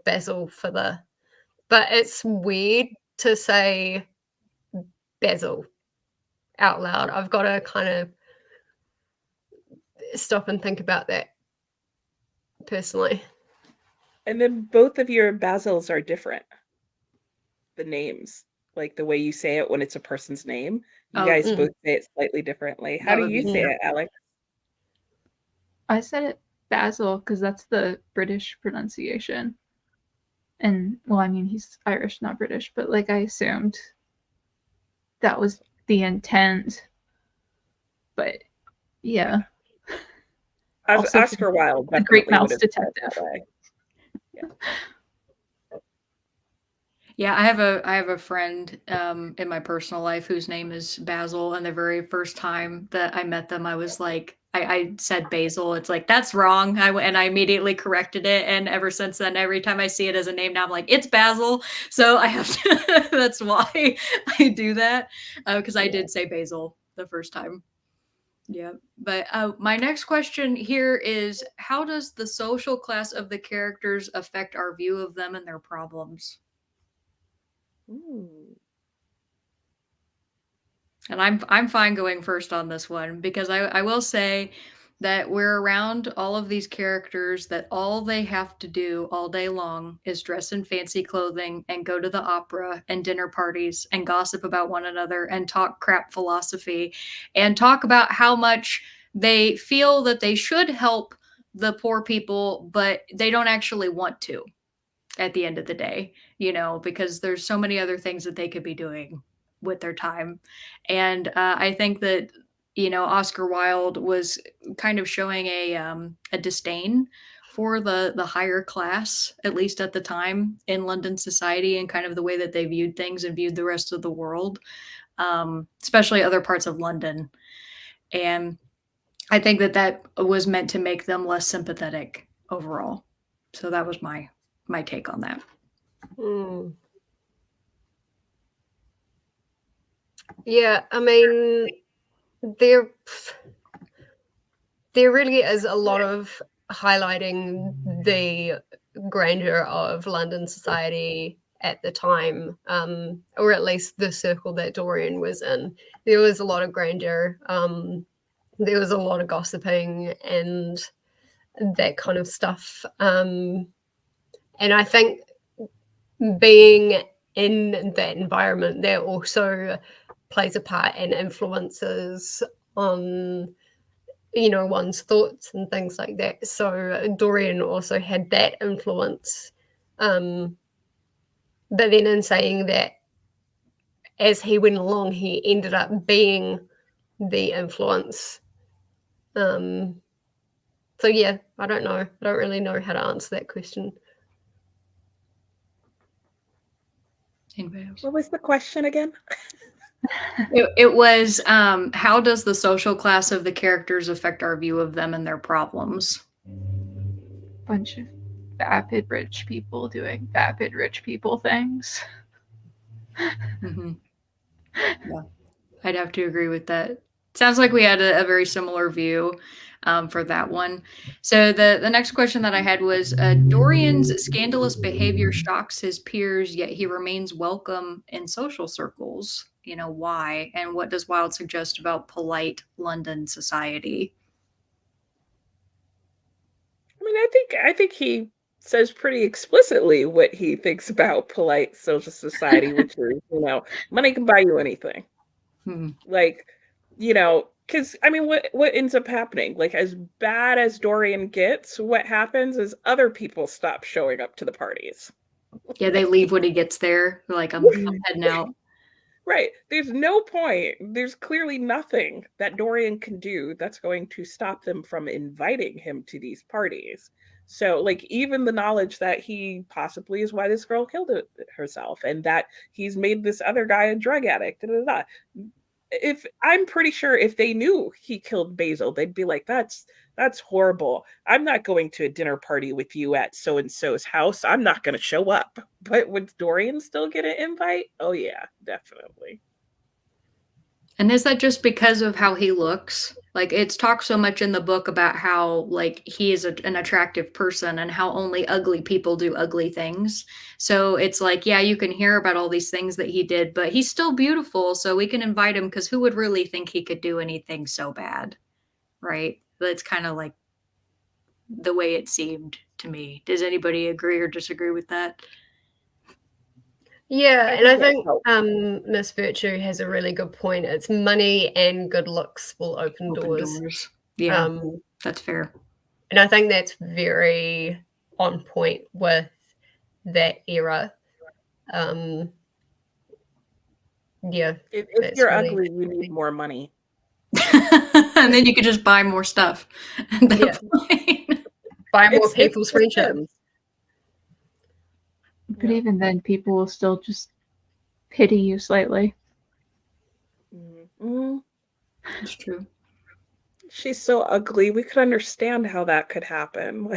basil for the. But it's weird to say basil out loud. I've got to kind of stop and think about that personally.
And then both of your basils are different. The names, like the way you say it when it's a person's name. You guys both say it slightly differently. How do you say it, Alex?
I said it basil because that's the British pronunciation. And well, I mean, he's Irish, not British, but like I assumed that was the intent. But yeah.
Oscar Wilde,
the Great Mouse Detective.
Yeah, I have a friend in my personal life whose name is Basil, and the very first time that I met them, I was like, I said Basil. It's like, that's wrong. And I immediately corrected it, and ever since then, every time I see it as a name now, I'm like, it's Basil. So I have to. That's why I do that, because I did say Basil the first time. Yeah, but my next question here is, how does the social class of the characters affect our view of them and their problems? And I'm fine going first on this one because I will say that we're around all of these characters that all they have to do all day long is dress in fancy clothing and go to the opera and dinner parties and gossip about one another and talk crap philosophy and talk about how much they feel that they should help the poor people, but they don't actually want to at the end of the day, you know, because there's so many other things that they could be doing with their time. And I think that, you know, Oscar Wilde was kind of showing a disdain for the higher class, at least at the time in London society, and kind of the way that they viewed things and viewed the rest of the world, especially other parts of London. And I think that that was meant to make them less sympathetic overall. So that was my take on that.
Yeah, I mean, there really is a lot of highlighting the grandeur of London society at the time, or at least the circle that Dorian was in. There was a lot of grandeur. There was a lot of gossiping and that kind of stuff. And I think being in that environment, that also plays a part and influences on, you know, one's thoughts and things like that. So Dorian also had that influence. But then in saying that, as he went along, he ended up being the influence. So yeah, I don't know. I don't really know how to answer that question.
Anybody else?
What was the question again?
It was, how does the social class of the characters affect our view of them and their problems?
Bunch of vapid rich people doing vapid rich people things.
Yeah, I'd have to agree with that. Sounds like we had a very similar view for that one. So the next question that I had was Dorian's scandalous behavior shocks his peers, yet he remains welcome in social circles. Why? And what does Wilde suggest about polite London society?
I mean, I think he says pretty explicitly what he thinks about polite social society, which is, money can buy you anything. Like, because I mean, what ends up happening? Like, as bad as Dorian gets, what happens is other people stop showing up to the parties.
Yeah, they leave when he gets there. Like, I'm heading out.
Right. There's no point. There's clearly nothing that Dorian can do that's going to stop them from inviting him to these parties. So, like, even the knowledge that he possibly is why this girl killed herself and that he's made this other guy a drug addict, if I'm pretty sure if they knew he killed Basil, they'd be like, that's horrible. I'm not going to a dinner party with you at so and so's house. I'm not going to show up. But would Dorian still get an invite? Oh yeah, definitely.
And is that just because of how he looks? Like, it's talked so much in the book about how, like, he is an attractive person and how only ugly people do ugly things. So it's like, yeah, you can hear about all these things that he did, but he's still beautiful. So we can invite him because who would really think he could do anything so bad? Right? That's kind of like the way it seemed to me. Does anybody agree or disagree with that?
Yeah, and I think Miss Virtue has a really good point. It's money and good looks will open doors.
Yeah, that's fair.
And I think that's very on point with that era. Yeah.
If you're ugly, you need more money.
And then you could just buy more stuff.
Buy more people's friendships.
But even then, people will still just pity you slightly.
That's true.
She's so ugly. We could understand how that could happen.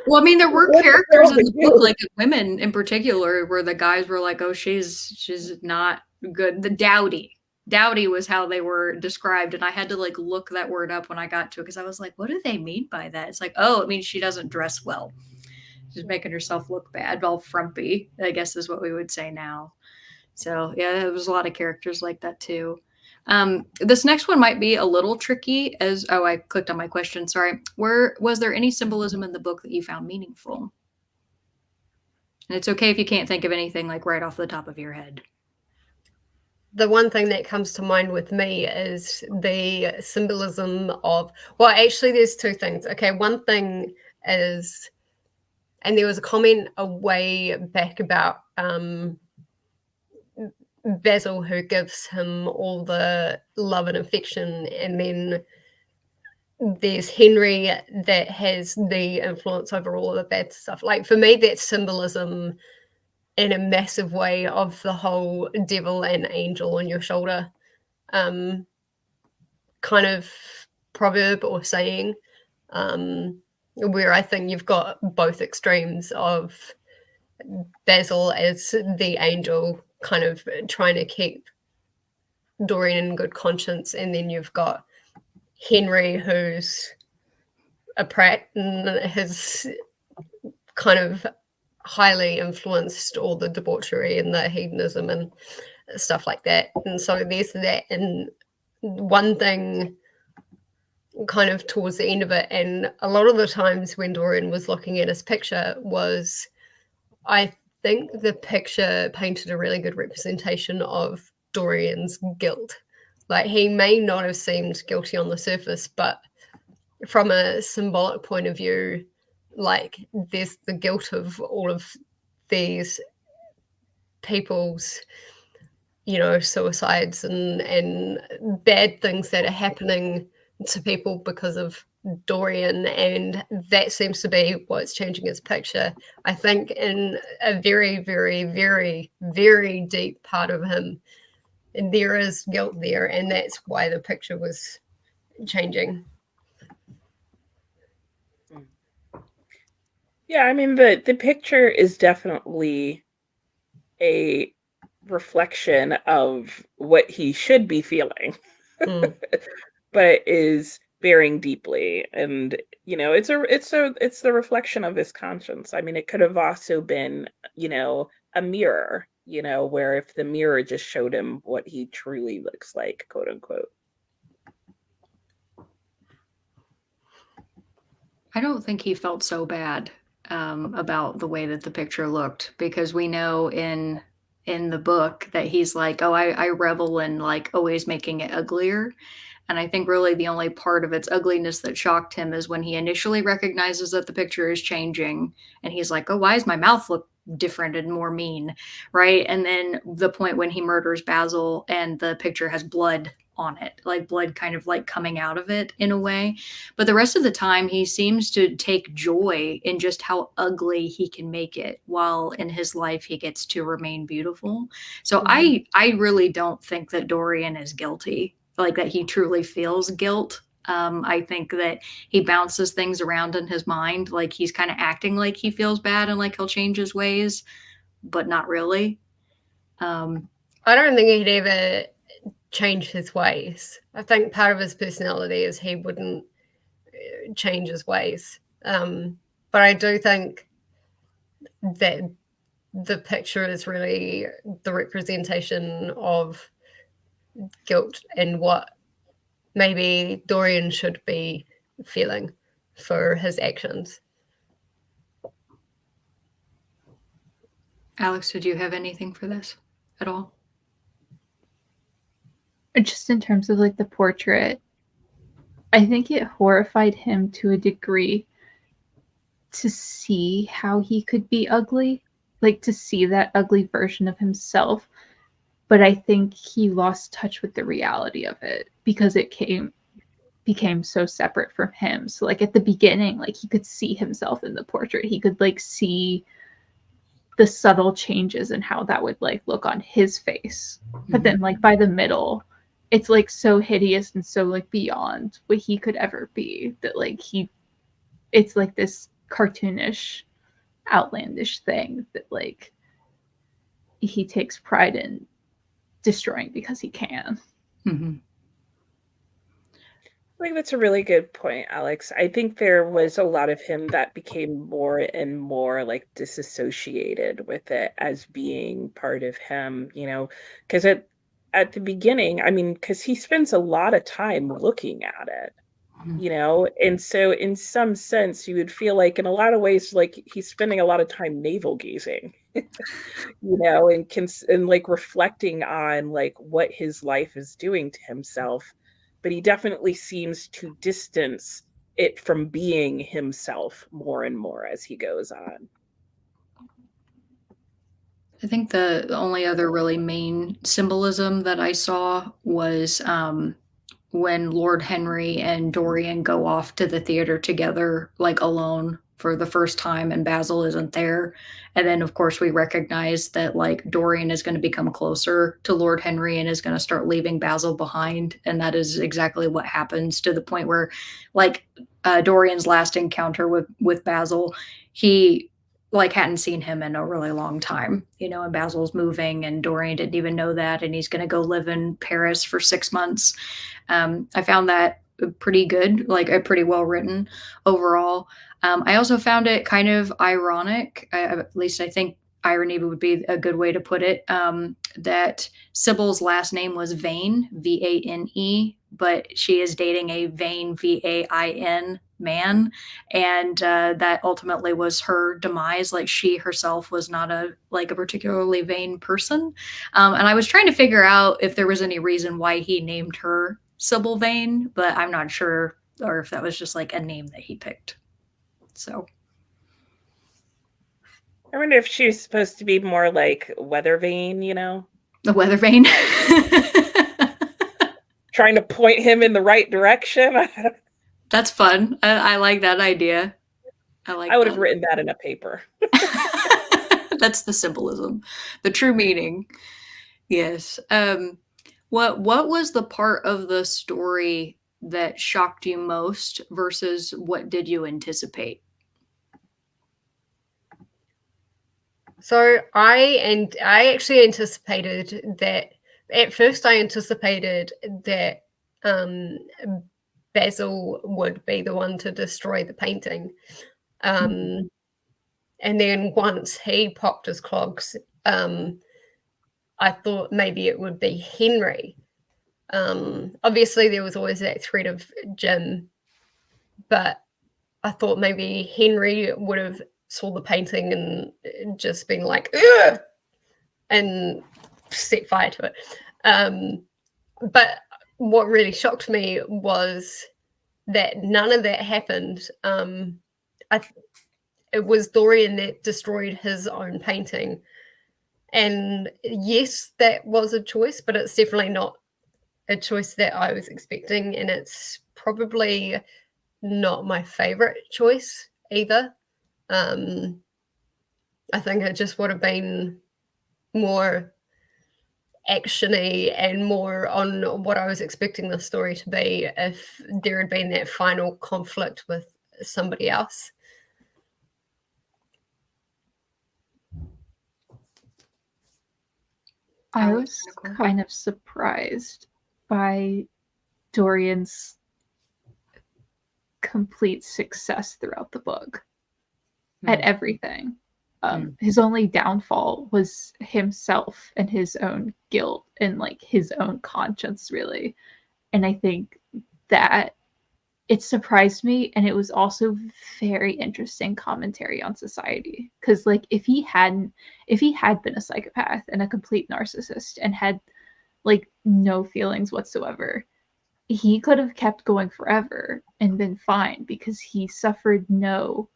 Well, I mean, there were characters in the book, like women in particular, where the guys were like, "Oh, she's not good." The dowdy was how they were described, and I had to like look that word up when I got to it because I was like, "What do they mean by that?" It's like, "Oh, it means she doesn't dress well. She's making herself look bad, all frumpy." I guess is what we would say now. So yeah, there was a lot of characters like that too. This next one might be a little tricky I clicked on my question. Sorry. Was there any symbolism in the book that you found meaningful? And it's okay if you can't think of anything like right off the top of your head.
The one thing that comes to mind with me is the symbolism of, well, actually there's two things. Okay. One thing is, and there was a comment a way back about, Basil, who gives him all the love and affection, and then there's Henry that has the influence over all of the bad stuff. Like, for me, that's symbolism in a massive way of the whole devil and angel on your shoulder kind of proverb or saying, where I think you've got both extremes of Basil as the angel kind of trying to keep Dorian in good conscience, and then you've got Henry who's a prat and has kind of highly influenced all the debauchery and the hedonism and stuff like that. And so there's that. And one thing kind of towards the end of it, and a lot of the times when Dorian was looking at his picture, was I think the picture painted a really good representation of Dorian's guilt. Like, he may not have seemed guilty on the surface, but from a symbolic point of view, like, there's the guilt of all of these people's, suicides and bad things that are happening to people because of Dorian, and that seems to be what's changing his picture. I think in a very, very, very, very deep part of him, there is guilt there, and that's why the picture was changing.
Yeah, I mean, the picture is definitely a reflection of what he should be feeling, but is bearing deeply. And it's the reflection of his conscience. I mean, it could have also been a mirror, where if the mirror just showed him what he truly looks like, quote unquote.
I don't think he felt so bad about the way that the picture looked, because we know in the book that he's like, oh, I revel in like always making it uglier. And I think really the only part of its ugliness that shocked him is when he initially recognizes that the picture is changing, and he's like, oh, why does my mouth look different and more mean, right? And then the point when he murders Basil and the picture has blood on it, like blood kind of like coming out of it in a way. But the rest of the time, he seems to take joy in just how ugly he can make it, while in his life he gets to remain beautiful. So I really don't think that Dorian is guilty, like that he truly feels guilt. I think that he bounces things around in his mind, like he's kind of acting like he feels bad and like he'll change his ways, but not really.
I don't think he'd ever change his ways. I think part of his personality is he wouldn't change his ways. But I do think that the picture is really the representation of guilt and what maybe Dorian should be feeling for his actions.
Alex, did you have anything for this at all?
Just in terms of like the portrait, I think it horrified him to a degree to see how he could be ugly, like to see that ugly version of himself. But I think he lost touch with the reality of it because it became so separate from him. So like at the beginning, like he could see himself in the portrait. He could like see the subtle changes and how that would like look on his face. But then like by the middle, it's like so hideous and so like beyond what he could ever be that like it's like this cartoonish, outlandish thing that like he takes pride in destroying because he can.
I think that's a really good point, Alex. I think there was a lot of him that became more and more like disassociated with it as being part of him, because at the beginning, I mean, because he spends a lot of time looking at it, and so in some sense, you would feel like in a lot of ways, like he's spending a lot of time navel gazing, and like reflecting on like what his life is doing to himself. But he definitely seems to distance it from being himself more and more as he goes on.
I think the only other really main symbolism that I saw was when Lord Henry and Dorian go off to the theater together, like alone for the first time, and Basil isn't there. And then, of course, we recognize that like Dorian is going to become closer to Lord Henry and is going to start leaving Basil behind. And that is exactly what happens, to the point where like Dorian's last encounter with Basil, he like hadn't seen him in a really long time, and Basil's moving and Dorian didn't even know that, and he's going to go live in Paris for 6 months. I found that pretty good, like pretty well written overall. I also found it kind of ironic, at least I think irony would be a good way to put it, that Sybil's last name was Vane, Vane, but she is dating a vain, Vain man, and that ultimately was her demise. Like she herself was not a particularly vain person, and I was trying to figure out if there was any reason why he named her Sybil Vane, but I'm not sure, or if that was just like a name that he picked. So
I wonder if she's supposed to be more like weather vane,
the weather vane.
Trying to point him in the right direction.
That's fun. I like that idea.
I would have written that in a paper.
That's the symbolism, the true meaning. Yes. What was the part of the story that shocked you most versus what did you anticipate?
So I actually anticipated that. At first, I anticipated that Basil would be the one to destroy the painting. And then once he popped his clogs, I thought maybe it would be Henry. Obviously, there was always that threat of Jim, but I thought maybe Henry would have saw the painting and just been like, ugh! And set fire to it. But what really shocked me was that none of that happened. It was Dorian that destroyed his own painting. And yes, that was a choice, but it's definitely not a choice that I was expecting. And it's probably not my favorite choice either. I think it just would have been more actiony and more on what I was expecting the story to be if there had been that final conflict with somebody else.
I was kind of surprised by Dorian's complete success throughout the book at everything. His only downfall was himself and his own guilt and like his own conscience, really. And I think that it surprised me, and it was also very interesting commentary on society, because like if he had been a psychopath and a complete narcissist and had like no feelings whatsoever, he could have kept going forever and been fine because he suffered no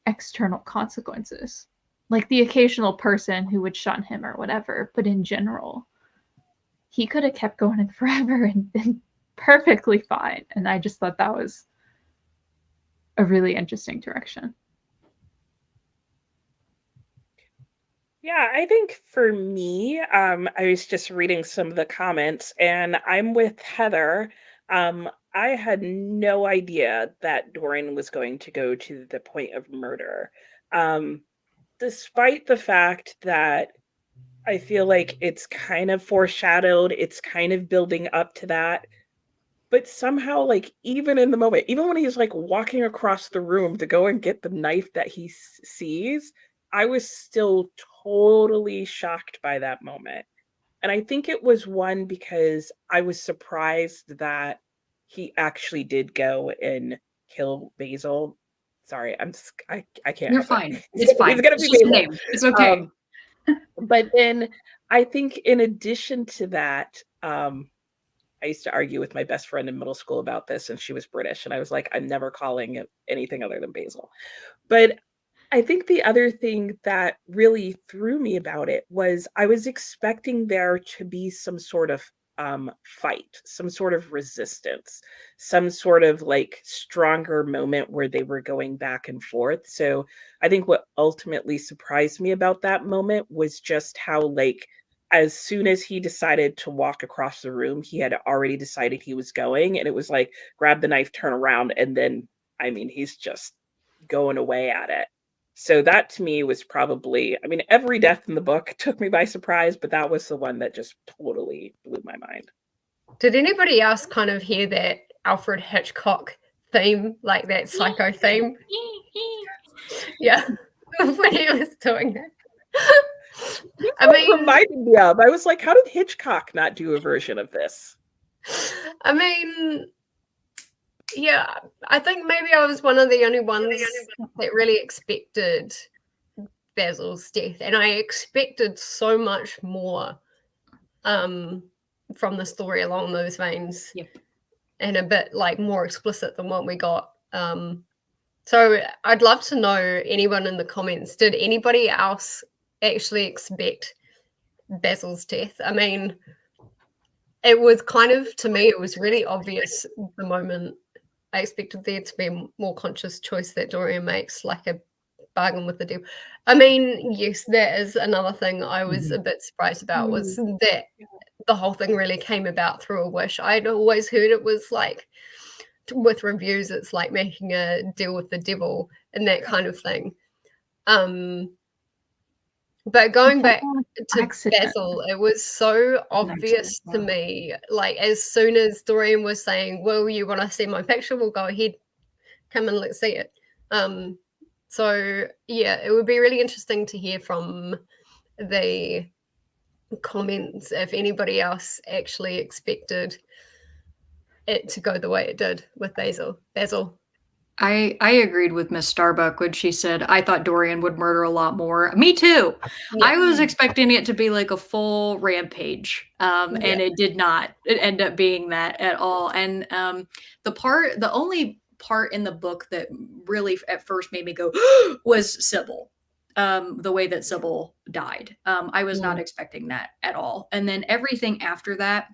external consequences, like the occasional person who would shun him or whatever, but in general he could have kept going forever and been perfectly fine. And I just thought that was a really interesting direction.
Yeah, I think for me, I was just reading some of the comments, and I'm with Heather. I had no idea that Dorian was going to go to the point of murder. Despite the fact that I feel like it's kind of foreshadowed, it's kind of building up to that. But somehow, like, even in the moment, even when he's like walking across the room to go and get the knife that he sees, I was still totally shocked by that moment. And I think it was one because I was surprised that he actually did go and kill Basil. Sorry, I can't.
You're fine. It's fine.
It's gonna
It's
be
just a
Basil.
name. It's okay.
But then I think in addition to that, I used to argue with my best friend in middle school about this, and she was British, and I was like, I'm never calling it anything other than Basil. But I think the other thing that really threw me about it was I was expecting there to be some sort of fight, some sort of resistance, some sort of like stronger moment where they were going back and forth. So I think what ultimately surprised me about that moment was just how, like, as soon as he decided to walk across the room, he had already decided he was going. And it was like, grab the knife, turn around. And then, I mean, he's just going away at it. So that to me was probably, I mean, every death in the book took me by surprise, but that was the one that just totally blew my mind.
Did anybody else kind of hear that Alfred Hitchcock theme, like that psycho theme? Yeah, when he was doing that.
I mean, reminded me of. I was like, how did Hitchcock not do a version of this?
I mean, yeah, I think maybe I was one of the only ones that really expected Basil's death, and I expected so much more from the story along those veins, and a bit like more explicit than what we got. So I'd love to know, anyone in the comments, did anybody else actually expect Basil's death? I mean, it was kind of, to me, it was really obvious the moment I expected there to be a more conscious choice that Dorian makes, like a bargain with the devil. I mean, yes, that is another thing I was a bit surprised about, was that the whole thing really came about through a wish. I'd always heard it was like, with reviews, it's like making a deal with the devil and that kind of thing. But going back to Basil, it was so obvious to me, like as soon as Dorian was saying, well, you want to see my picture? We'll go ahead, come and let's see it. So yeah, it would be really interesting to hear from the comments if anybody else actually expected it to go the way it did with Basil.
I agreed with Miss Starbuck when she said, I thought Dorian would murder a lot more. Me too.
Yeah.
I was expecting it to be like a full rampage. And it did not end up being that at all. And the only part in the book that really at first made me go was Sybil. The way that Sybil died. I was not expecting that at all. And then everything after that,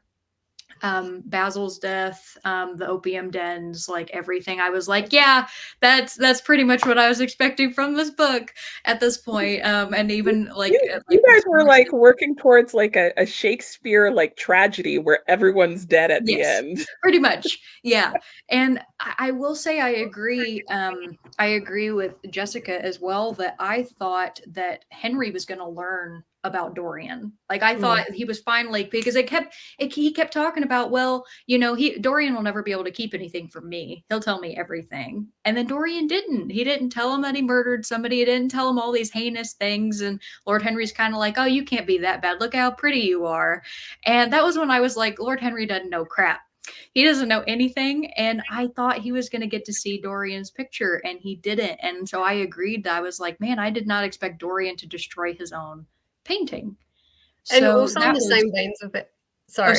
Basil's death, the opium dens, like everything, I was like, yeah, that's pretty much what I was expecting from this book at this point. And even like
you guys were like working towards like a Shakespeare like tragedy where everyone's dead at the end.
Pretty much, yeah. And I will say I agree. I agree with Jessica as well, that I thought that Henry was going to learn about Dorian. Like I thought he was finally, because he kept talking about, well, you know, Dorian will never be able to keep anything from me. He'll tell me everything. And then Dorian didn't. He didn't tell him that he murdered somebody. He didn't tell him all these heinous things. And Lord Henry's kind of like, oh, you can't be that bad. Look how pretty you are. And that was when I was like, Lord Henry doesn't know crap. He doesn't know anything. And I thought he was going to get to see Dorian's picture, and he didn't. And so I agreed. I was like, man, I did not expect Dorian to destroy his own painting.
And so also in the same veins of it. Sorry.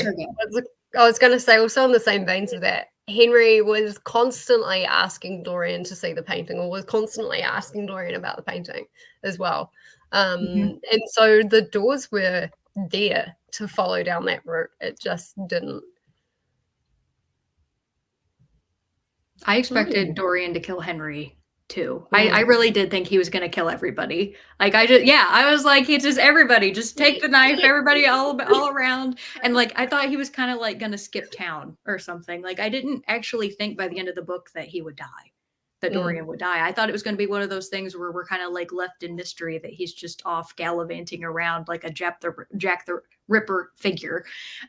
I was going to say, also in the same veins of that, Henry was constantly asking Dorian to see the painting, or was constantly asking Dorian about the painting as well. And so the doors were there to follow down that route. It just didn't.
I expected Dorian to kill Henry too. I really did think he was going to kill everybody. Like I was like, it's just everybody, just take the knife, everybody all around. And like, I thought he was kind of like going to skip town or something. Like I didn't actually think by the end of the book that he would die, that Dorian would die. I thought it was going to be one of those things where we're kind of like left in mystery, that he's just off gallivanting around like a Jack the Ripper figure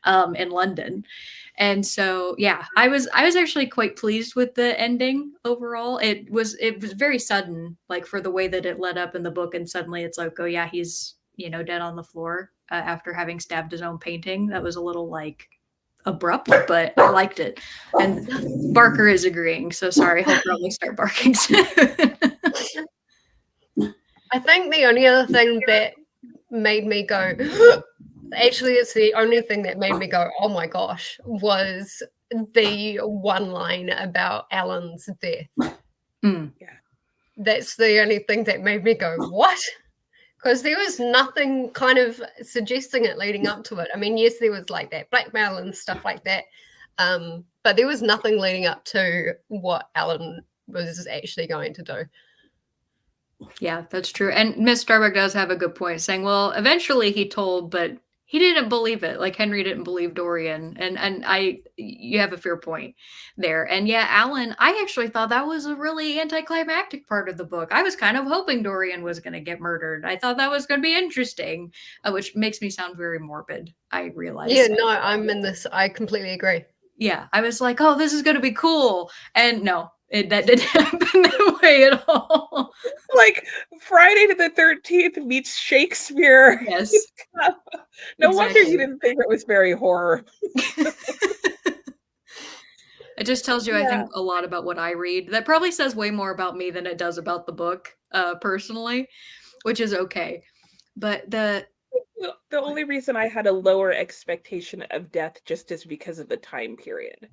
in London. And so, yeah, I was actually quite pleased with the ending overall. It was very sudden, like for the way that it led up in the book. And suddenly it's like, oh yeah, he's, you know, dead on the floor after having stabbed his own painting. That was a little like abrupt, but I liked it. And Barker is agreeing. So sorry, he'll probably start barking soon.
I think the only other thing that made me go, actually, it's the only thing that made me go, oh my gosh, was the one line about Alan's death. That's the only thing that made me go, what? Because there was nothing kind of suggesting it leading up to it. I mean, yes, there was like that blackmail and stuff like that. But there was nothing leading up to what Alan was actually going to do.
Yeah, that's true. And Miss Starbuck does have a good point, saying, well, eventually he told, but he didn't believe it. Like Henry didn't believe Dorian. And you have a fair point there. And yeah, Alan, I actually thought that was a really anticlimactic part of the book. I was kind of hoping Dorian was going to get murdered. I thought that was going to be interesting, which makes me sound very morbid. I realize.
Yeah, no, I'm in this. I completely agree.
Yeah, I was like, oh, this is going to be cool. And no, that didn't happen that way at all.
Like Friday the 13th meets Shakespeare.
Yes.
No wonder you didn't think it was very horror.
It just tells you, I think, a lot about what I read. That probably says way more about me than it does about the book, personally, which is okay. But the
only reason I had a lower expectation of death just is because of the time period.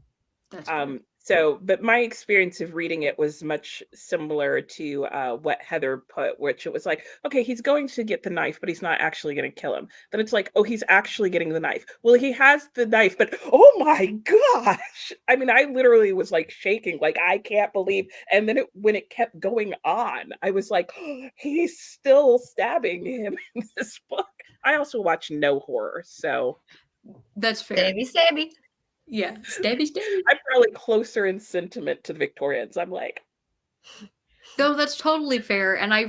So, but my experience of reading it was much similar to what Heather put, which it was like, okay, he's going to get the knife, but he's not actually going to kill him. Then it's like, oh, he's actually getting the knife. Well, he has the knife, but oh my gosh. I mean, I literally was like shaking, like, I can't believe. And then when it kept going on, I was like, oh, he's still stabbing him in this book. I also watch no horror, so.
That's fair.
Stabby, stabby.
Yeah, stabby, stabby.
I'm probably closer in sentiment to the Victorians. I'm like,
no, that's totally fair. And I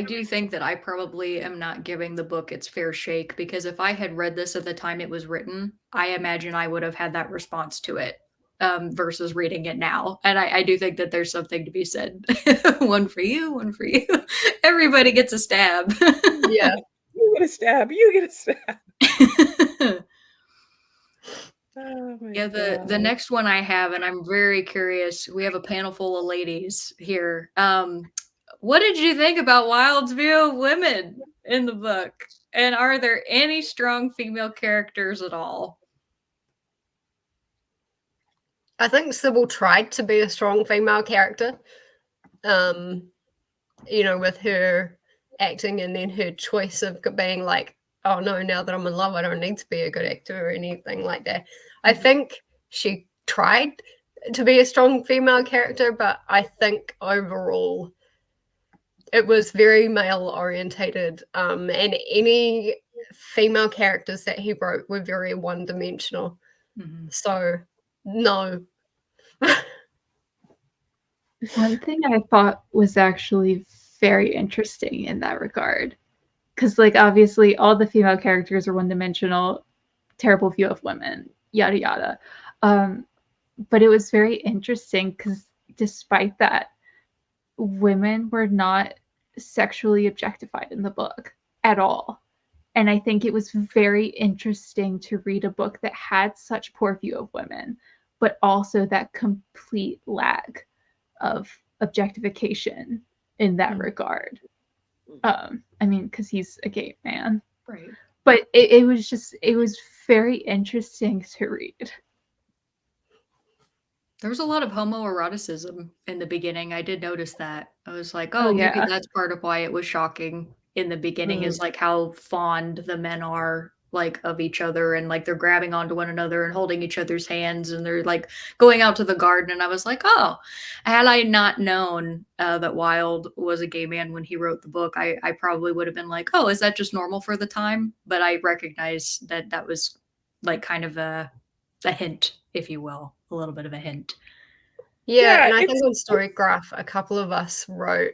do think that I probably am not giving the book its fair shake, because if I had read this at the time it was written, I imagine I would have had that response to it versus reading it now. And I do think that there's something to be said. One for you, one for you. Everybody gets a stab.
Yeah.
You get a stab. You get a stab. Oh
yeah, the next one I have, and I'm very curious. We have a panel full of ladies here. What did you think about Wilde's view of women in the book? And are there any strong female characters at all?
I think Sybil tried to be a strong female character. With her acting and then her choice of being like, oh no, now that I'm in love, I don't need to be a good actor or anything like that. I think she tried to be a strong female character, but I think overall it was very male orientated. And any female characters that he wrote were very one-dimensional. Mm-hmm. So no.
One thing I thought was actually very interesting in that regard, because like obviously all the female characters are one-dimensional, terrible view of women, yada yada, but it was very interesting because despite that, women were not sexually objectified in the book at all. And I think it was very interesting to read a book that had such poor view of women, but also that complete lack of objectification in that regard. I mean, because he's a gay man.
Right.
But it was very interesting to read.
There was a lot of homoeroticism in the beginning. I did notice that. I was like,
Oh,
maybe
yeah.
that's part of why it was shocking in the beginning, is like how fond the men are like of each other, and like they're grabbing onto one another and holding each other's hands, and they're like going out to the garden. And I was like, oh, had I not known that Wilde was a gay man when he wrote the book, I probably would have been like, oh, is that just normal for the time? But I recognize that that was like kind of a hint, if you will, a little bit of a hint.
Yeah, and I think on Storygraph, a couple of us wrote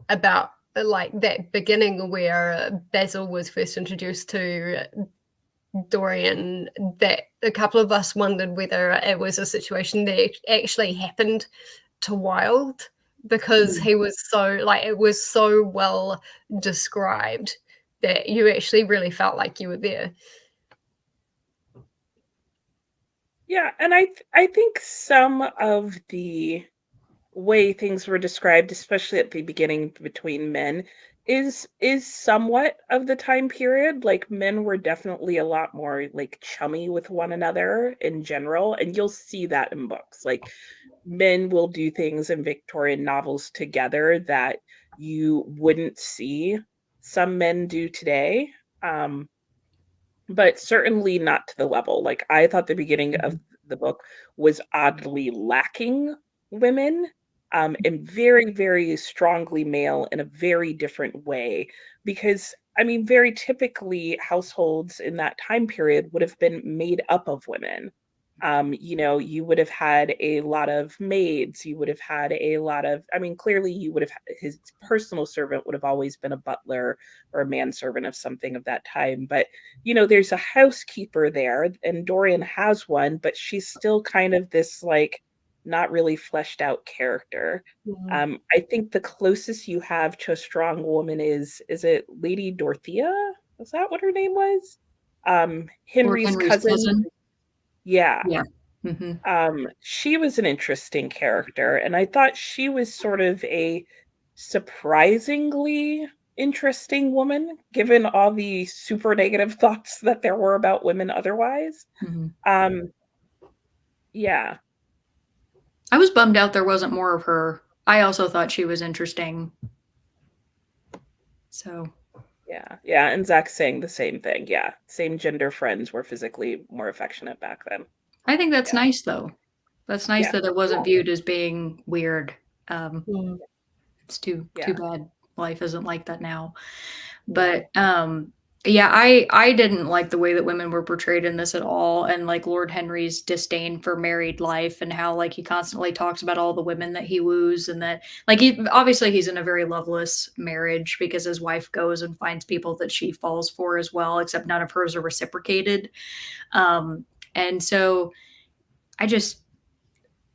about like that beginning where Basil was first introduced to Dorian, that a couple of us wondered whether it was a situation that actually happened to Wilde, because he was so, like, it was so well described that you actually really felt like you were there.
Yeah, and I think some of the way things were described, especially at the beginning between men, is somewhat of the time period. Like, men were definitely a lot more like chummy with one another in general, and you'll see that in books. Like, men will do things in Victorian novels together that you wouldn't see some men do today. But certainly not to the level. Like, I thought the beginning of the book was oddly lacking women, and very, very strongly male in a very different way. Because, I mean, very typically, households in that time period would have been made up of women. You would have had a lot of maids. You would have had a lot of, I mean, clearly you would have, his personal servant would have always been a butler or a manservant of something of that time. But, there's a housekeeper there, and Dorian has one, but she's still kind of this, like, not really fleshed out character. I think the closest you have to a strong woman is it Lady Dorothea? Was that what her name was? Henry's cousin. Yeah. She was an interesting character, and I thought she was sort of a surprisingly interesting woman, given all the super negative thoughts that there were about women otherwise. Yeah.
I was bummed out there wasn't more of her. I also thought she was interesting. So.
Yeah, and Zach's saying the same thing. Yeah, same gender friends were physically more affectionate back then.
I think that's nice, though. That's nice that it wasn't viewed as being weird. It's too bad life isn't like that now. But yeah, I didn't like the way that women were portrayed in this at all, and like Lord Henry's disdain for married life, and how like he constantly talks about all the women that he woos, and that like he's in a very loveless marriage because his wife goes and finds people that she falls for as well, except none of hers are reciprocated. And so I just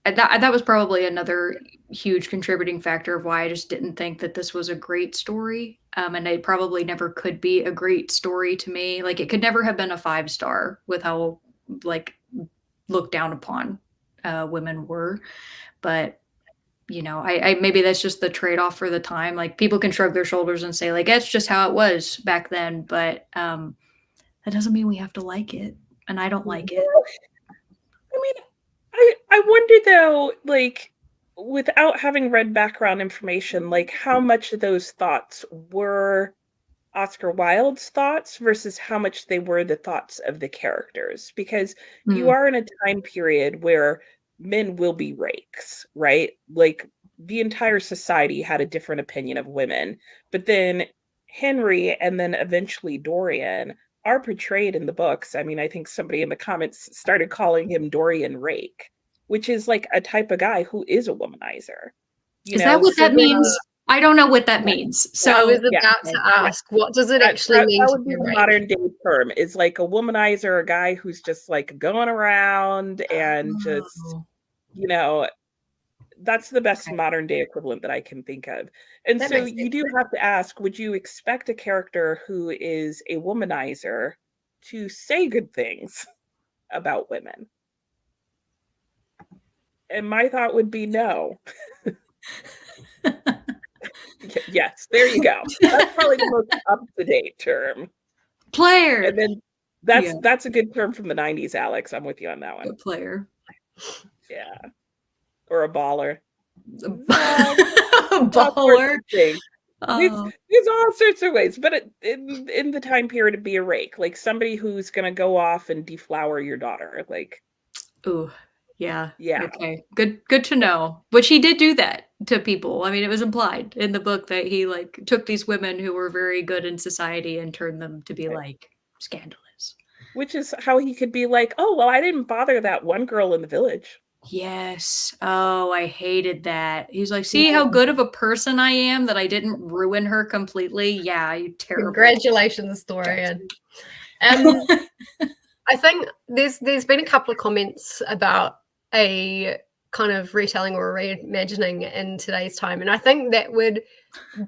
that was probably another huge contributing factor of why I just didn't think that this was a great story. And it probably never could be a great story to me. Like it could never have been a 5-star with how like looked down upon women were. But you know, I maybe that's just the trade-off for the time. Like people can shrug their shoulders and say like that's just how it was back then. But that doesn't mean we have to like it. And I don't like it.
I mean, I wonder though, like, without having read background information, like how much of those thoughts were Oscar Wilde's thoughts versus how much they were the thoughts of the characters. Because you are in a time period where men will be rakes, right? Like the entire society had a different opinion of women. But then Henry and then eventually Dorian are portrayed in the books. I mean, I think somebody in the comments started calling him Dorian Rake, which is like a type of guy who is a womanizer.
Is that what that means? I don't know what that means. So
I was about to ask, what does it actually mean?
That would be the modern day term. Is like a womanizer, a guy who's just like going around and just, you know, that's the best modern day equivalent that I can think of. And so you do have to ask, would you expect a character who is a womanizer to say good things about women? And my thought would be no. Yes, there you go. That's probably the most up-to-date term.
Player.
And then that's a good term from the 90s, Alex. I'm with you on that one.
A player.
Yeah. Or a baller.
A baller.
There's all sorts of ways, but in the time period to be a rake, like somebody who's going to go off and deflower your daughter, like.
Ooh, yeah.
Yeah.
Okay. Good to know. Which he did do that to people. I mean, it was implied in the book that he like took these women who were very good in society and turned them to be like scandalous.
Which is how he could be like, oh, well, I didn't bother that one girl in the village.
Yes. Oh, I hated that. He's like, see how good of a person I am that I didn't ruin her completely? Yeah, you terrible.
Congratulations, Dorian. I think there's been a couple of comments about a kind of retelling or reimagining in today's time. And I think that would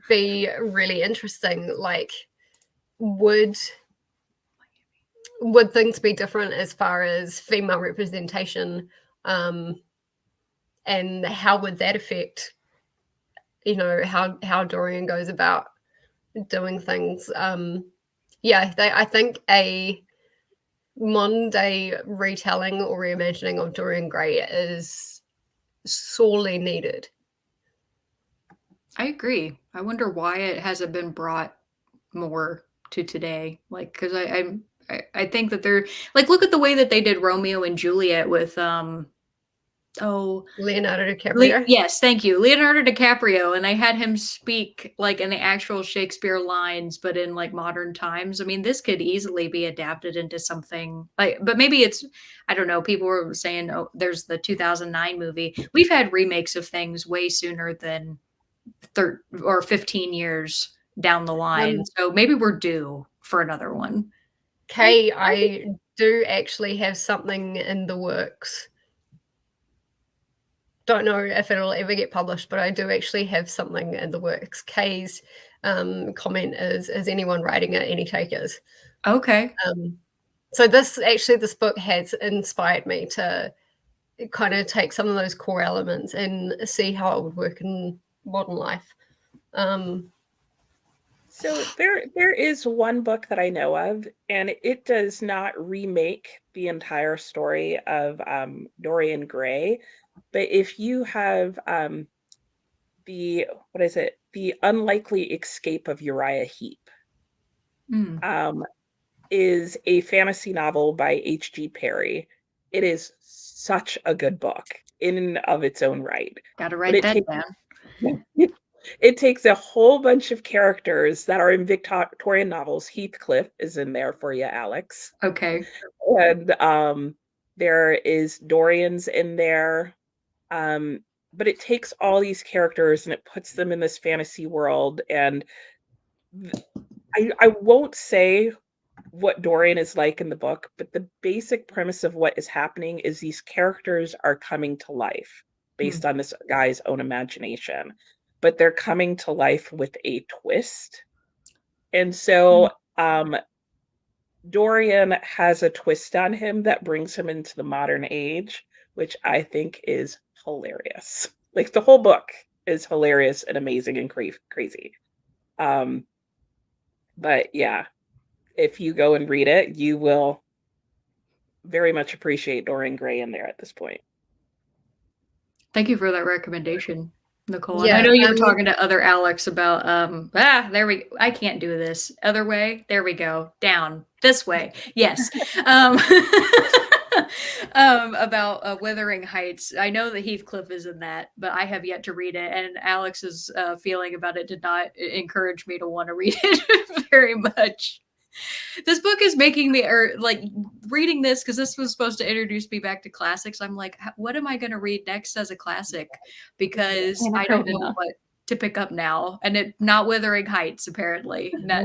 be really interesting. Like, would things be different as far as female representation? And how would that affect, you know, how Dorian goes about doing things? I think a modern day retelling or reimagining of Dorian Gray is sorely needed.
I agree. I wonder why it hasn't been brought more to today. Like, because I think that they're like, look at the way that they did Romeo and Juliet with
Leonardo DiCaprio.
Yes, thank you, Leonardo DiCaprio, and they had him speak like in the actual Shakespeare lines, but in like modern times. I mean, this could easily be adapted into something like, but maybe it's, I don't know. People were saying, oh, there's the 2009 movie. We've had remakes of things way sooner than 15 years down the line, so maybe we're due for another one.
Kay, I do actually have something in the works. Don't know if it'll ever get published, but I do actually have something in the works. Kay's comment is anyone writing it? Any takers?
Okay.
So this book has inspired me to kind of take some of those core elements and see how it would work in modern life.
So there is one book that I know of, and it does not remake the entire story of Dorian Gray, But if you have the Unlikely Escape of Uriah Heep, is a fantasy novel by H.G. Perry. It is such a good book in and of its own right.
Gotta write that down.
It takes a whole bunch of characters that are in Victorian novels. Heathcliff is in there for you, Alex.
Okay.
And there is Dorian's in there. But it takes all these characters and it puts them in this fantasy world. And I won't say what Dorian is like in the book, but the basic premise of what is happening is these characters are coming to life based on this guy's own imagination, but they're coming to life with a twist. And so Dorian has a twist on him that brings him into the modern age, which I think is hilarious. Like, the whole book is hilarious and amazing and crazy. But yeah, if you go and read it, you will very much appreciate Dorian Gray in there at this point.
Thank you for that recommendation, Nicole. Yeah, and I know you were talking to other Alex about I can't do this. Other way, there we go. Down. This way. Yes. About Wuthering Heights. I know that Heathcliff is in that, but I have yet to read it. And Alex's feeling about it did not encourage me to want to read it very much. This book is making me, reading this, because this was supposed to introduce me back to classics. I'm like, what am I going to read next as a classic? Because I don't know what to pick up now. And it not Wuthering Heights, apparently. No.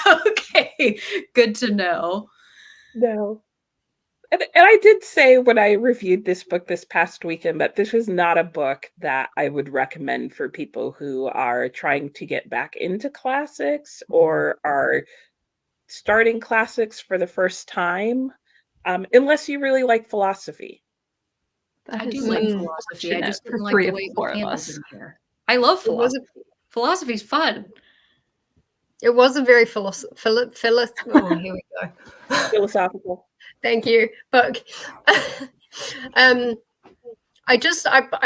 Okay, good to know.
No. And I did say when I reviewed this book this past weekend that this was not a book that I would recommend for people who are trying to get back into classics or are starting classics for the first time, unless you really like philosophy.
I do like philosophy. I just didn't like the way it handles in here. I love philosophy. Philosophy's fun.
It was a very philosophical. Thank you, book. I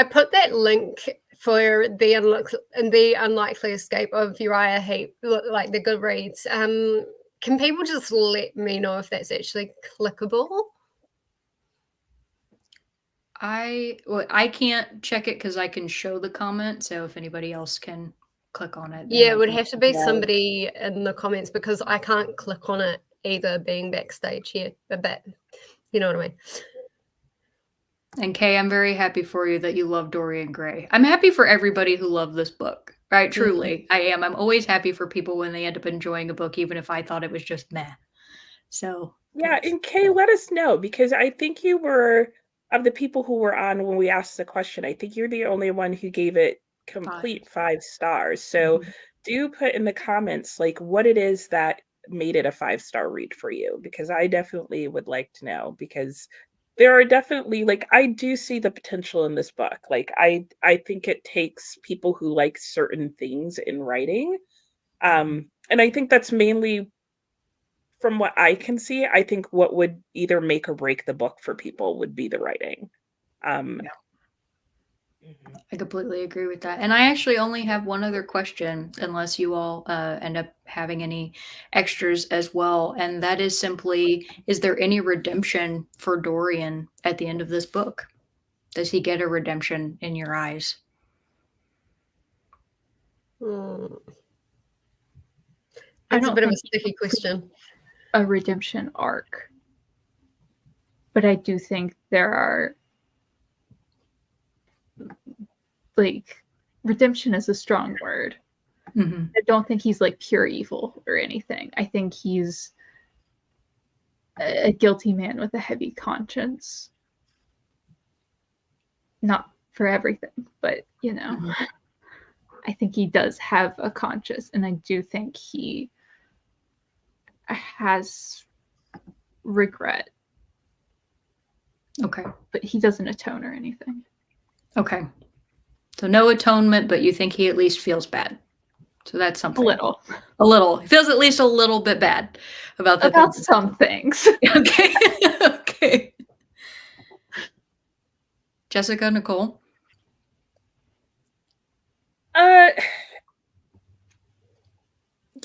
put that link for the Unlikely Escape of Uriah Heep, like the Goodreads. Can people just let me know if that's actually clickable?
I can't check it because I can show the comment. So if anybody else can click on it,
yeah, it would have to be somebody in the comments because I can't click on it either, being backstage here. But you know what I mean.
And Kay, I'm very happy for you that you love Dorian Gray. I'm happy for everybody who loved this book, right? Truly, I am. I'm always happy for people when they end up enjoying a book, even if I thought it was just meh. So
yeah, and Kay, let us know, because I think you were, of the people who were on when we asked the question, I think you're the only one who gave it complete 5 stars. So do put in the comments like what it is that made it a 5-star read for you, because I definitely would like to know, because there are definitely, like, I do see the potential in this book. Like, I think it takes people who like certain things in writing. And I think that's mainly, from what I can see, I think what would either make or break the book for people would be the writing.
I completely agree with that. And I actually only have one other question, unless you all end up having any extras as well. And that is simply, is there any redemption for Dorian at the end of this book? Does he get a redemption in your eyes?
That's a bit of a sticky question.
A redemption arc. But I do think there are, like, redemption is a strong word. I don't think he's like pure evil or anything. I think he's a guilty man with a heavy conscience. Not for everything, but you know, I think he does have a conscience, and I do think he has regret.
Okay.
But he doesn't atone or anything.
Okay. So no atonement, but you think he at least feels bad. So that's something. A little. He feels at least a little bit bad about
some things.
Okay. Okay. Jessica, Nicole?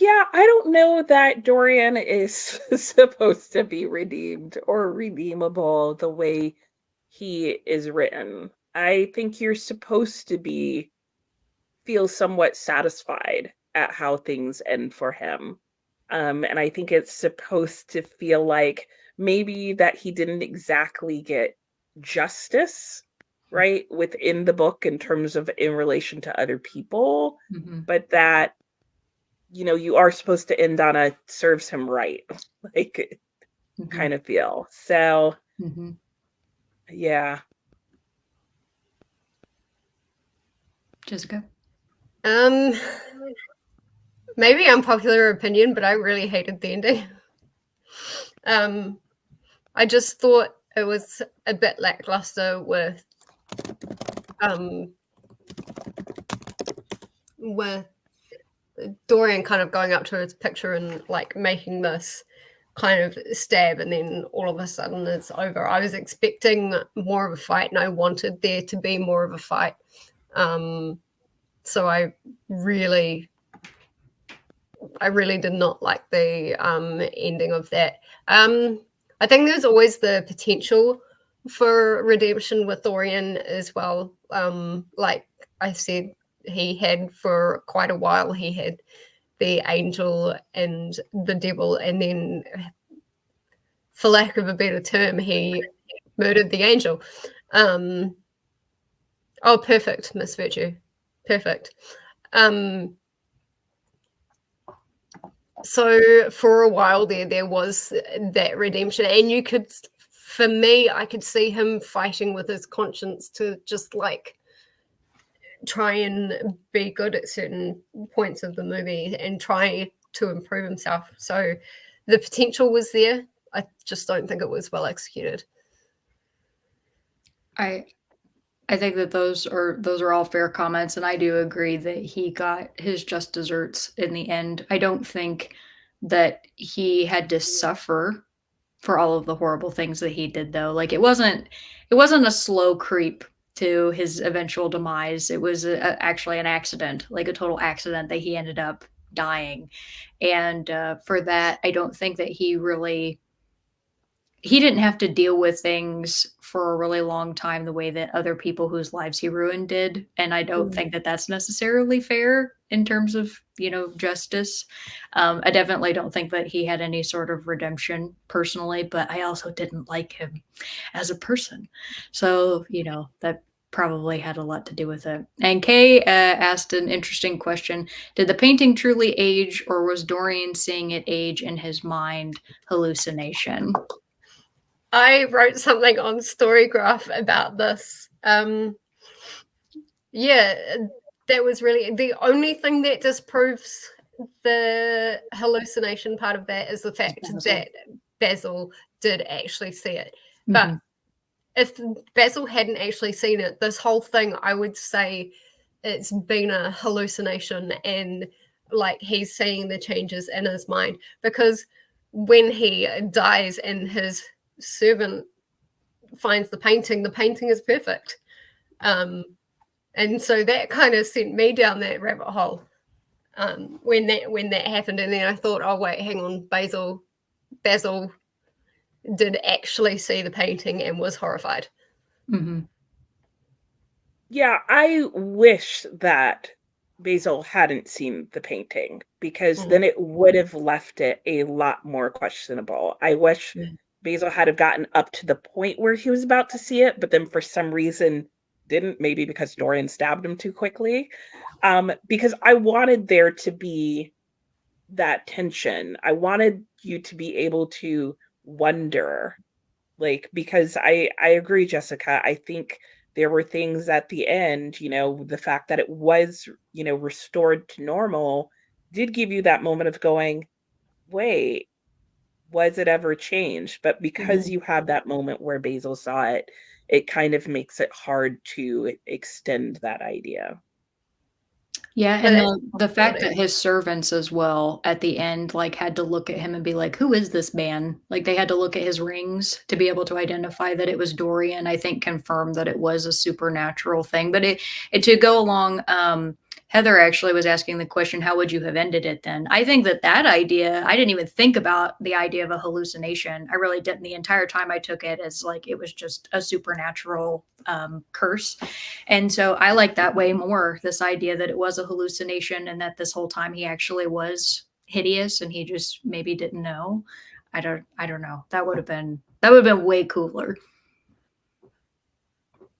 Yeah, I don't know that Dorian is supposed to be redeemed or redeemable the way he is written. I think you're supposed to feel somewhat satisfied at how things end for him. And I think it's supposed to feel like maybe that he didn't exactly get justice, right, within the book in terms of in relation to other people, but that you are supposed to end on a serves him right, like kind of feel. So, yeah.
Jessica?
Maybe unpopular opinion, but I really hated the ending. I just thought it was a bit lackluster with Dorian kind of going up to his picture and like making this kind of stab, and then all of a sudden it's over. I was expecting more of a fight, and I wanted there to be more of a fight. So I really did not like the ending of that. I think there's always the potential for redemption with Dorian as well. Like I said, he had for quite a while, he had the angel and the devil, and then, for lack of a better term, he murdered the angel. Oh, perfect, Miss Virtue. Perfect. So for a while there was that redemption, and you could, for me, I could see him fighting with his conscience to just like try and be good at certain points of the movie and try to improve himself. So the potential was there. I just don't think it was well executed.
I think that those are all fair comments, and I do agree that he got his just desserts in the end. I don't think that he had to suffer for all of the horrible things that he did, though. Like, it wasn't a slow creep to his eventual demise. It was actually an accident, like a total accident, that he ended up dying. And for that, I don't think that he didn't have to deal with things for a really long time the way that other people whose lives he ruined did. And I don't think that that's necessarily fair in terms of, justice. I definitely don't think that he had any sort of redemption personally, but I also didn't like him as a person. So, that probably had a lot to do with it. And Kay asked an interesting question. Did the painting truly age, or was Dorian seeing it age in his mind hallucination?
I wrote something on Storygraph about this. Yeah, that was really the only thing that disproves the hallucination part of that is the fact that Basil did actually see it. But if Basil hadn't actually seen it, this whole thing, I would say it's been a hallucination, and like he's seeing the changes in his mind, because when he dies and his servant finds the painting is perfect. And so that kind of sent me down that rabbit hole when that happened. And then I thought, oh wait, hang on, Basil did actually see the painting and was horrified.
Yeah, I wish that Basil hadn't seen the painting, because then it would have left it a lot more questionable. I wish Basil had have gotten up to the point where he was about to see it, but then for some reason didn't, maybe because Dorian stabbed him too quickly. Because I wanted there to be that tension. I wanted you to be able to wonder, like, because I agree, Jessica. I think there were things at the end, the fact that it was, restored to normal did give you that moment of going, wait, was it ever changed? But because you have that moment where Basil saw it, it kind of makes it hard to extend that idea.
Yeah,
But
and
that's
the fact that
possibility.
his servants as well at the end, like, had to look at him and be like, "Who is this man?" Like, they had to look at his rings to be able to identify that it was Dorian, I think confirmed that it was a supernatural thing, but it to go along, Heather actually was asking the question, "How would you have ended it then?" I think that that idea I didn't even think about the idea of a hallucination. I really didn't. The entire time I took it as, like, it was just a supernatural, curse. And so I like that way more, this idea that it was a hallucination and that this whole time he actually was hideous and he just maybe didn't know. I don't know. That would have been way cooler.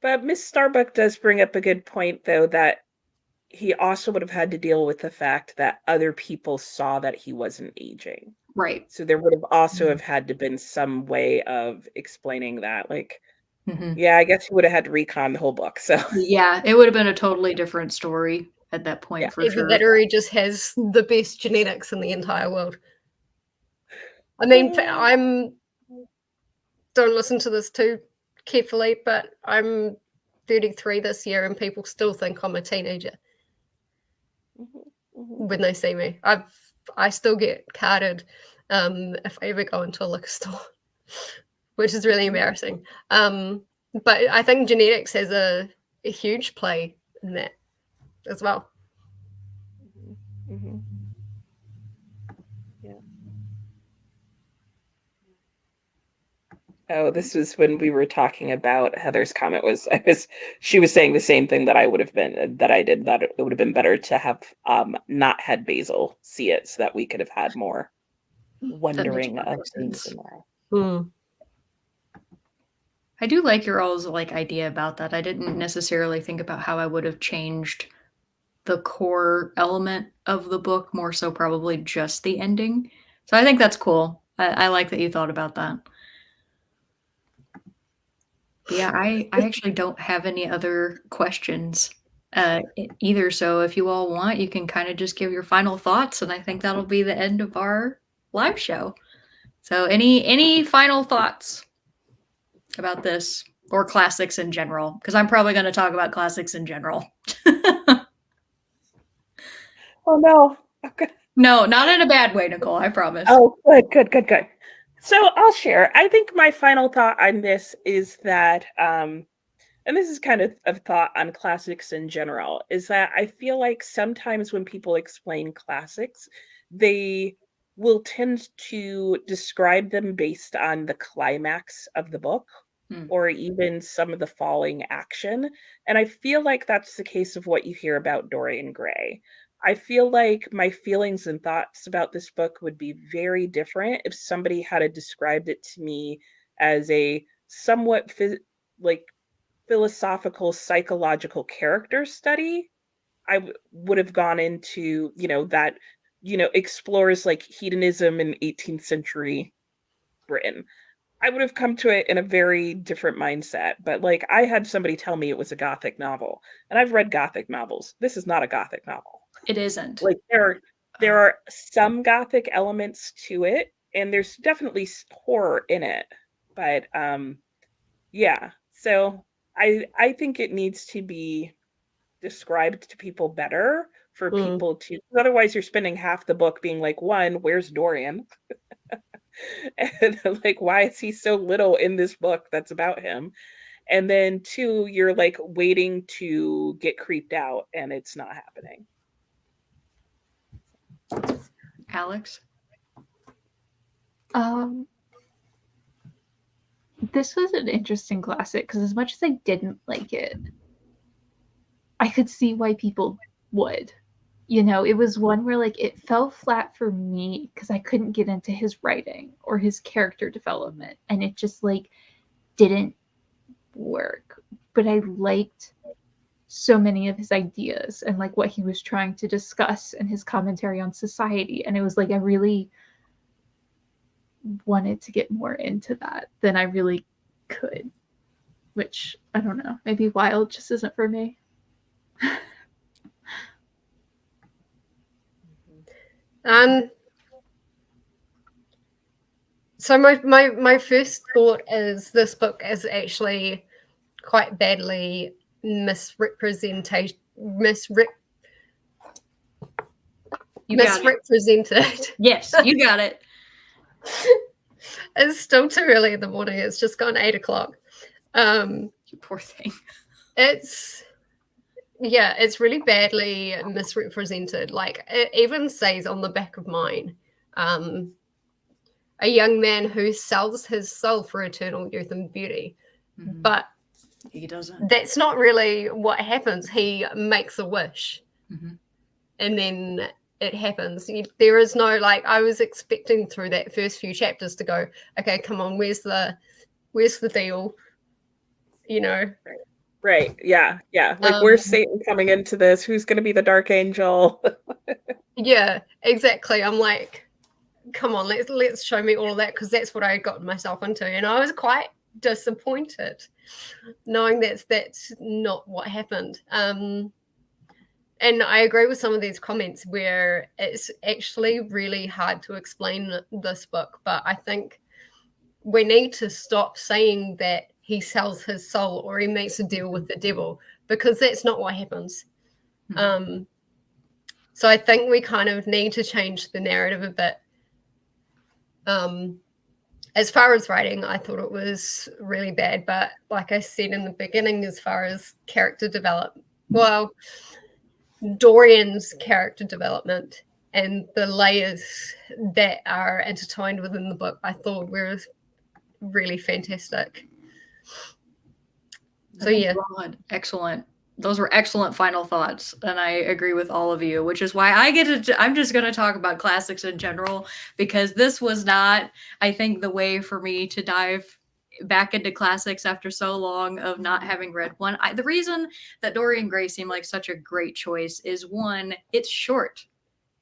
But Miss Starbuck does bring up a good point, though, that he also would have had to deal with the fact that other people saw that he wasn't aging.
Right.
So there would have also
Mhm.
have had to been some way of explaining that. Like,
Mhm.
yeah, I guess he would have had to recon the whole book. So
Yeah, it would have been a totally different story at that
yeah.
point for
Either
sure.
that or he just has the best genetics in the entire world. I mean, I'm don't listen to this too carefully, but I'm 33 this year, and people still think I'm a teenager when they see me. I still get carded if I ever go into a liquor store, which is really embarrassing. But I think genetics has a huge play in that as well.
Mhm. Yeah. Oh, this was when we were talking about Heather's comment she was saying the same thing that I would have been that I did, that it would have been better to have not had Basil see it so that we could have had more
That makes
wondering of
perfect
things
sense.
in there.
Hmm.
I do like your all's like idea about that. I didn't necessarily think about how I would have changed the core element of the book, more so probably just the ending. So I think that's cool. I like that you thought about that. But yeah, I actually don't have any other questions either. So if you all want, you can kind of just give your final thoughts, and I think that'll be the end of our live show. So any final thoughts about this or classics in general? Because I'm probably going to talk about classics in general.
Oh no. Okay.
No, not in a bad way, Nicole. I promise.
Oh, good. So I'll share. I think my final thought on this is that, and this is kind of a thought on classics in general, is that I feel like sometimes when people explain classics, they will tend to describe them based on the climax of the book
Hmm.
or even some of the falling action. And I feel like that's the case of what you hear about Dorian Gray. I feel like my feelings and thoughts about this book would be very different if somebody had described it to me as a somewhat like philosophical psychological character study. Would have gone into, that, explores like hedonism in 18th century Britain. I would have come to it in a very different mindset. But like, I had somebody tell me it was a gothic novel, and I've read gothic novels. This is not a gothic novel.
It isn't.
Like, there are some gothic elements to it, and there's definitely horror in it. But yeah. So I think it needs to be described to people better for
Hmm.
people to, otherwise you're spending half the book being like, one, where's Dorian? And like, why is he so little in this book that's about him? And then two, you're like waiting to get creeped out and it's not happening.
Alex?
This was an interesting classic because as much as I didn't like it, I could see why people would. It was one where like it fell flat for me because I couldn't get into his writing or his character development, and it just like didn't work. But I liked so many of his ideas and like what he was trying to discuss and his commentary on society, and it was like I really wanted to get more into that than I really could, which I don't know, maybe Wild just isn't for me.
So my first thought is this book is actually quite badly misrepresentation
You got it.
Misrepresented.
Yes, you got it.
It's still too early in the morning. It's just gone 8 o'clock.
You poor thing.
It's really badly misrepresented. Like, it even says on the back of mine, a young man who sells his soul for eternal youth and beauty.
Mhm.
But
He doesn't.
that's not really what happens. He makes a wish,
Mhm.
and then it happens. There is no, like, I was expecting through that first few chapters to go, okay, come on, where's the deal? You know?
Right. Yeah. Yeah. Like, where's Satan coming into this? Who's going to be the dark angel?
Yeah, exactly. I'm like, come on, let's show me all of that, because that's what I got myself into, and I was quite disappointed knowing that's not what happened. And I agree with some of these comments where it's actually really hard to explain this book, but I think we need to stop saying that he sells his soul or he makes a deal with the devil, because that's not what happens.
Mm-hmm.
So I think we kind of need to change the narrative a bit. As far as writing, I thought it was really bad, but like I said in the beginning, as far as character development, well, Dorian's character development and the layers that are intertwined within the book, I thought were really fantastic. So yeah,
Excellent. Those were excellent final thoughts, and I agree with all of you, which is why I'm just going to talk about classics in general, because this was not, I think, the way for me to dive back into classics after so long of not having read one. The reason that Dorian Gray seemed like such a great choice is, one, it's short.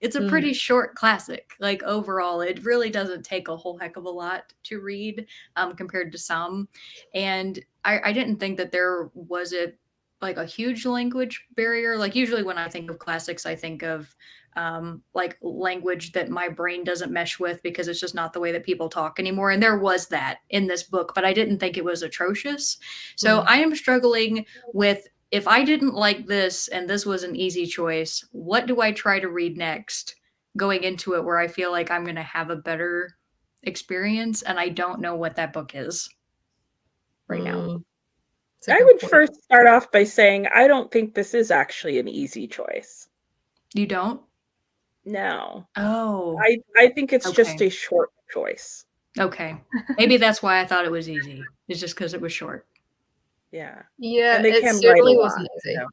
It's a pretty short classic. Like, overall, it really doesn't take a whole heck of a lot to read compared to some. And I didn't think that there was like a huge language barrier. Like, usually when I think of classics, I think of like language that my brain doesn't mesh with, because it's just not the way that people talk anymore. And there was that in this book, but I didn't think it was atrocious. So I am struggling with, if I didn't like this and this was an easy choice, what do I try to read next going into it where I feel like I'm going to have a better experience? And I don't know what that book is right now.
I would first start off by saying I don't think this is actually an easy choice.
You don't?
No.
Oh.
I think it's just a short choice.
Okay. Maybe that's why I thought it was easy. It's just because it was short.
Yeah.
Yeah,
and they
it
can
certainly
write a
wasn't
lot,
easy.
so.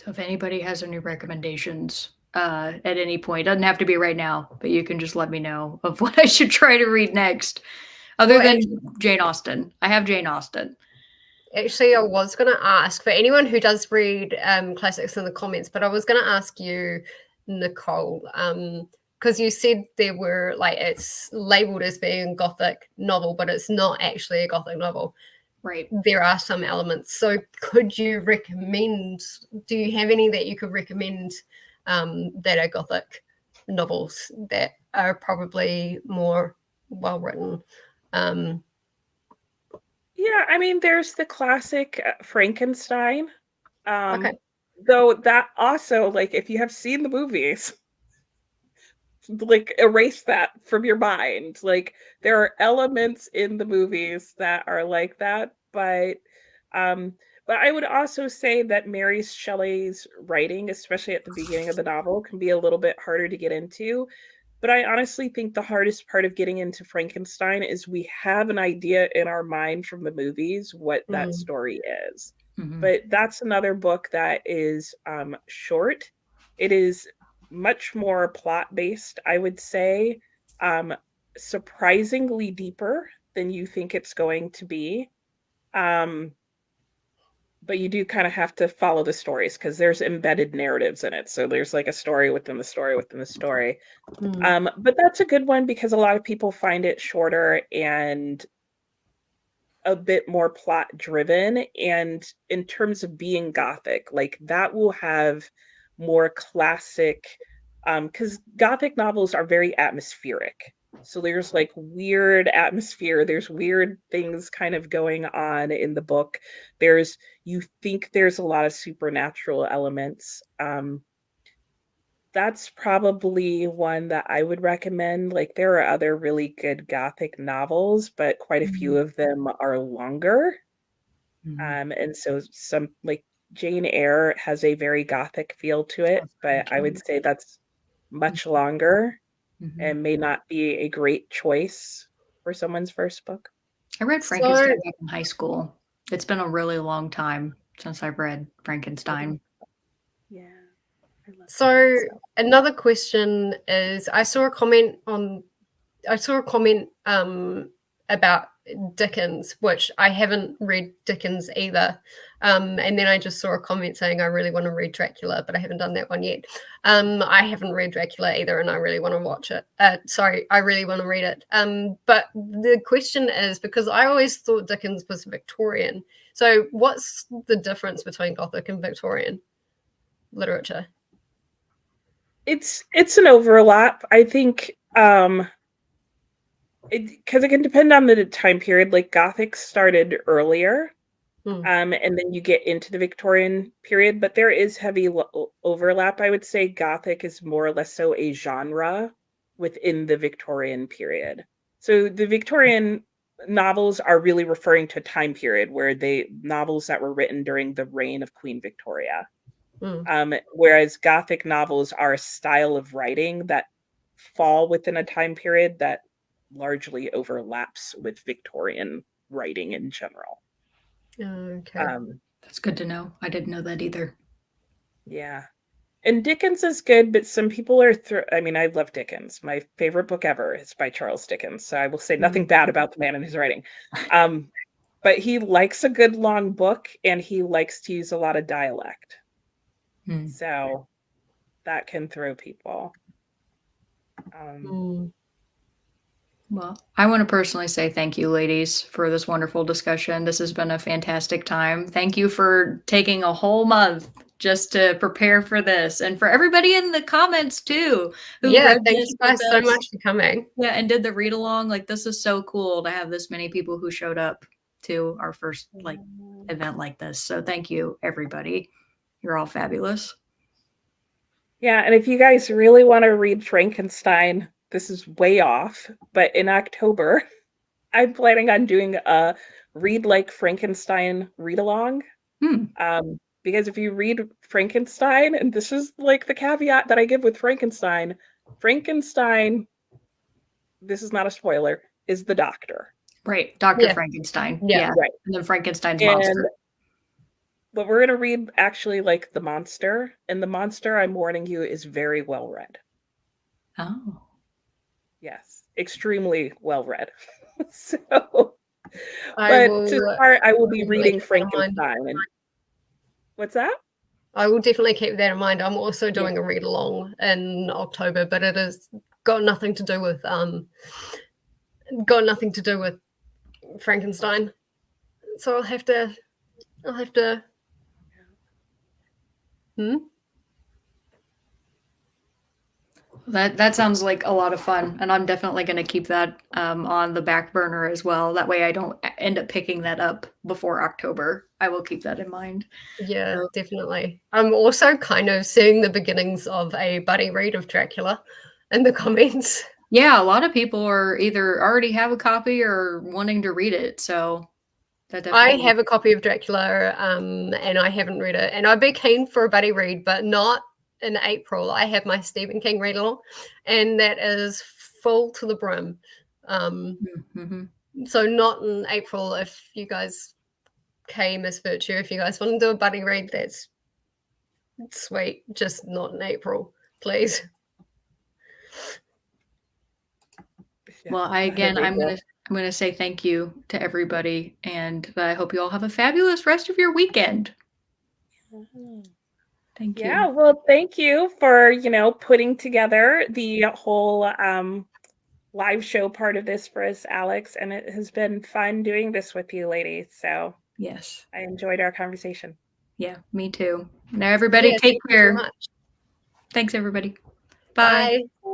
So if anybody has any recommendations at any point, doesn't have to be right now, but you can just let me know of what I should try to read next. Other than Jane Austen. I have Jane Austen.
Actually, I was going to ask for anyone who does read classics in the comments, but I was going to ask you, Nicole, because you said there were, like, it's labeled as being a Gothic novel, but it's not actually a Gothic novel.
Right.
There are some elements. So could you recommend, do you have any that you could recommend that are Gothic novels that are probably more well written?
Yeah, I mean, there's the classic Frankenstein.
Okay.
Though that also, like, if you have seen the movies, like, erase that from your mind. Like, there are elements in the movies that are like that, but I would also say that Mary Shelley's writing, especially at the beginning of the novel, can be a little bit harder to get into. But I honestly think the hardest part of getting into Frankenstein is we have an idea in our mind from the movies what that story is. But that's another book that is short. It is much more plot-based, I would say, surprisingly deeper than you think it's going to be. But you do kind of have to follow the stories because there's embedded narratives in it. So there's like a story within the story within the story. But that's a good one because a lot of people find it shorter and a bit more plot driven. And in terms of being Gothic, like, that will have more classic, because Gothic novels are very atmospheric. So there's like weird atmosphere. There's weird things kind of going on in the book. You think there's a lot of supernatural elements. That's probably one that I would recommend. Like there are other really good Gothic novels, but quite a few of them are longer. And so some like Jane Eyre has a very Gothic feel to it, but I would say that's much longer and may not be a great choice for someone's first book.
I read Frankenstein back in high school. It's been a really long time since I've read Frankenstein.
Yeah.
So another question is, I saw a comment about Dickens, which I haven't read Dickens either. And then I just saw a comment saying I really want to read Dracula, but I haven't done that one yet. I haven't read Dracula either, and I really want to watch it. I really want to read it. But the question is, because I always thought Dickens was Victorian. So what's the difference between Gothic and Victorian literature?
It's an overlap. I think because it can depend on the time period. Like Gothic started earlier, and then you get into the Victorian period, but there is heavy overlap. I would say Gothic is more or less so a genre within the Victorian period. So the Victorian novels are really referring to a time period where novels that were written during the reign of Queen Victoria. Whereas Gothic novels are a style of writing that fall within a time period that largely overlaps with Victorian writing in general.
Okay.
That's good to know. I didn't know that either.
Yeah. And Dickens is good, but some people are I mean, I love Dickens. My favorite book ever is by Charles Dickens, so I will say nothing bad about the man and his writing. But he likes a good long book, and he likes to use a lot of dialect. So that can throw people.
Well, I want to personally say thank you, ladies, for this wonderful discussion. This has been a fantastic time. Thank you for taking a whole month just to prepare for this, and for everybody in the comments too.
Thank you guys so much for coming.
Yeah, and did the read along. Like, this is so cool to have this many people who showed up to our first event like this. So thank you, everybody. You're all fabulous.
Yeah, and if you guys really want to read Frankenstein, this is way off, but in October, I'm planning on doing a Read Like Frankenstein read-along. Because if you read Frankenstein, and this is like the caveat that I give with Frankenstein, this is not a spoiler, is the doctor.
Right, Dr. Frankenstein. Yeah,
right.
And then Frankenstein's monster.
But we're going to read actually like the monster, and the monster, I'm warning you, is very well read.
Oh.
Yes, extremely well read. So, to start, I will be reading Frankenstein. And what's that?
I will definitely keep that in mind. I'm also doing a read along in October, but it has got nothing to do with Frankenstein. So I'll have to.
That sounds like a lot of fun, and I'm definitely going to keep that on the back burner as well. That way I don't end up picking that up before October. I will keep that in mind.
Yeah, definitely. I'm also kind of seeing the beginnings of a buddy read of Dracula in the comments.
Yeah, a lot of people are either already have a copy or wanting to read it. So
I have a copy of Dracula, and I haven't read it. And I'd be keen for a buddy read, but not in April. I have my Stephen King read along, and that is full to the brim. So not in April. If you guys came as Virtue, if you guys want to do a buddy read, that's sweet. Just not in April, please.
Well, I'm gonna say thank you to everybody, and I hope you all have a fabulous rest of your weekend. Thank you.
Yeah, well, thank you for, putting together the whole live show part of this for us, Alex, and it has been fun doing this with you, ladies. So
yes,
I enjoyed our conversation.
Yeah, me too. Now, everybody, take care.
Thank you so much.
Thanks, everybody.
Bye.
Bye.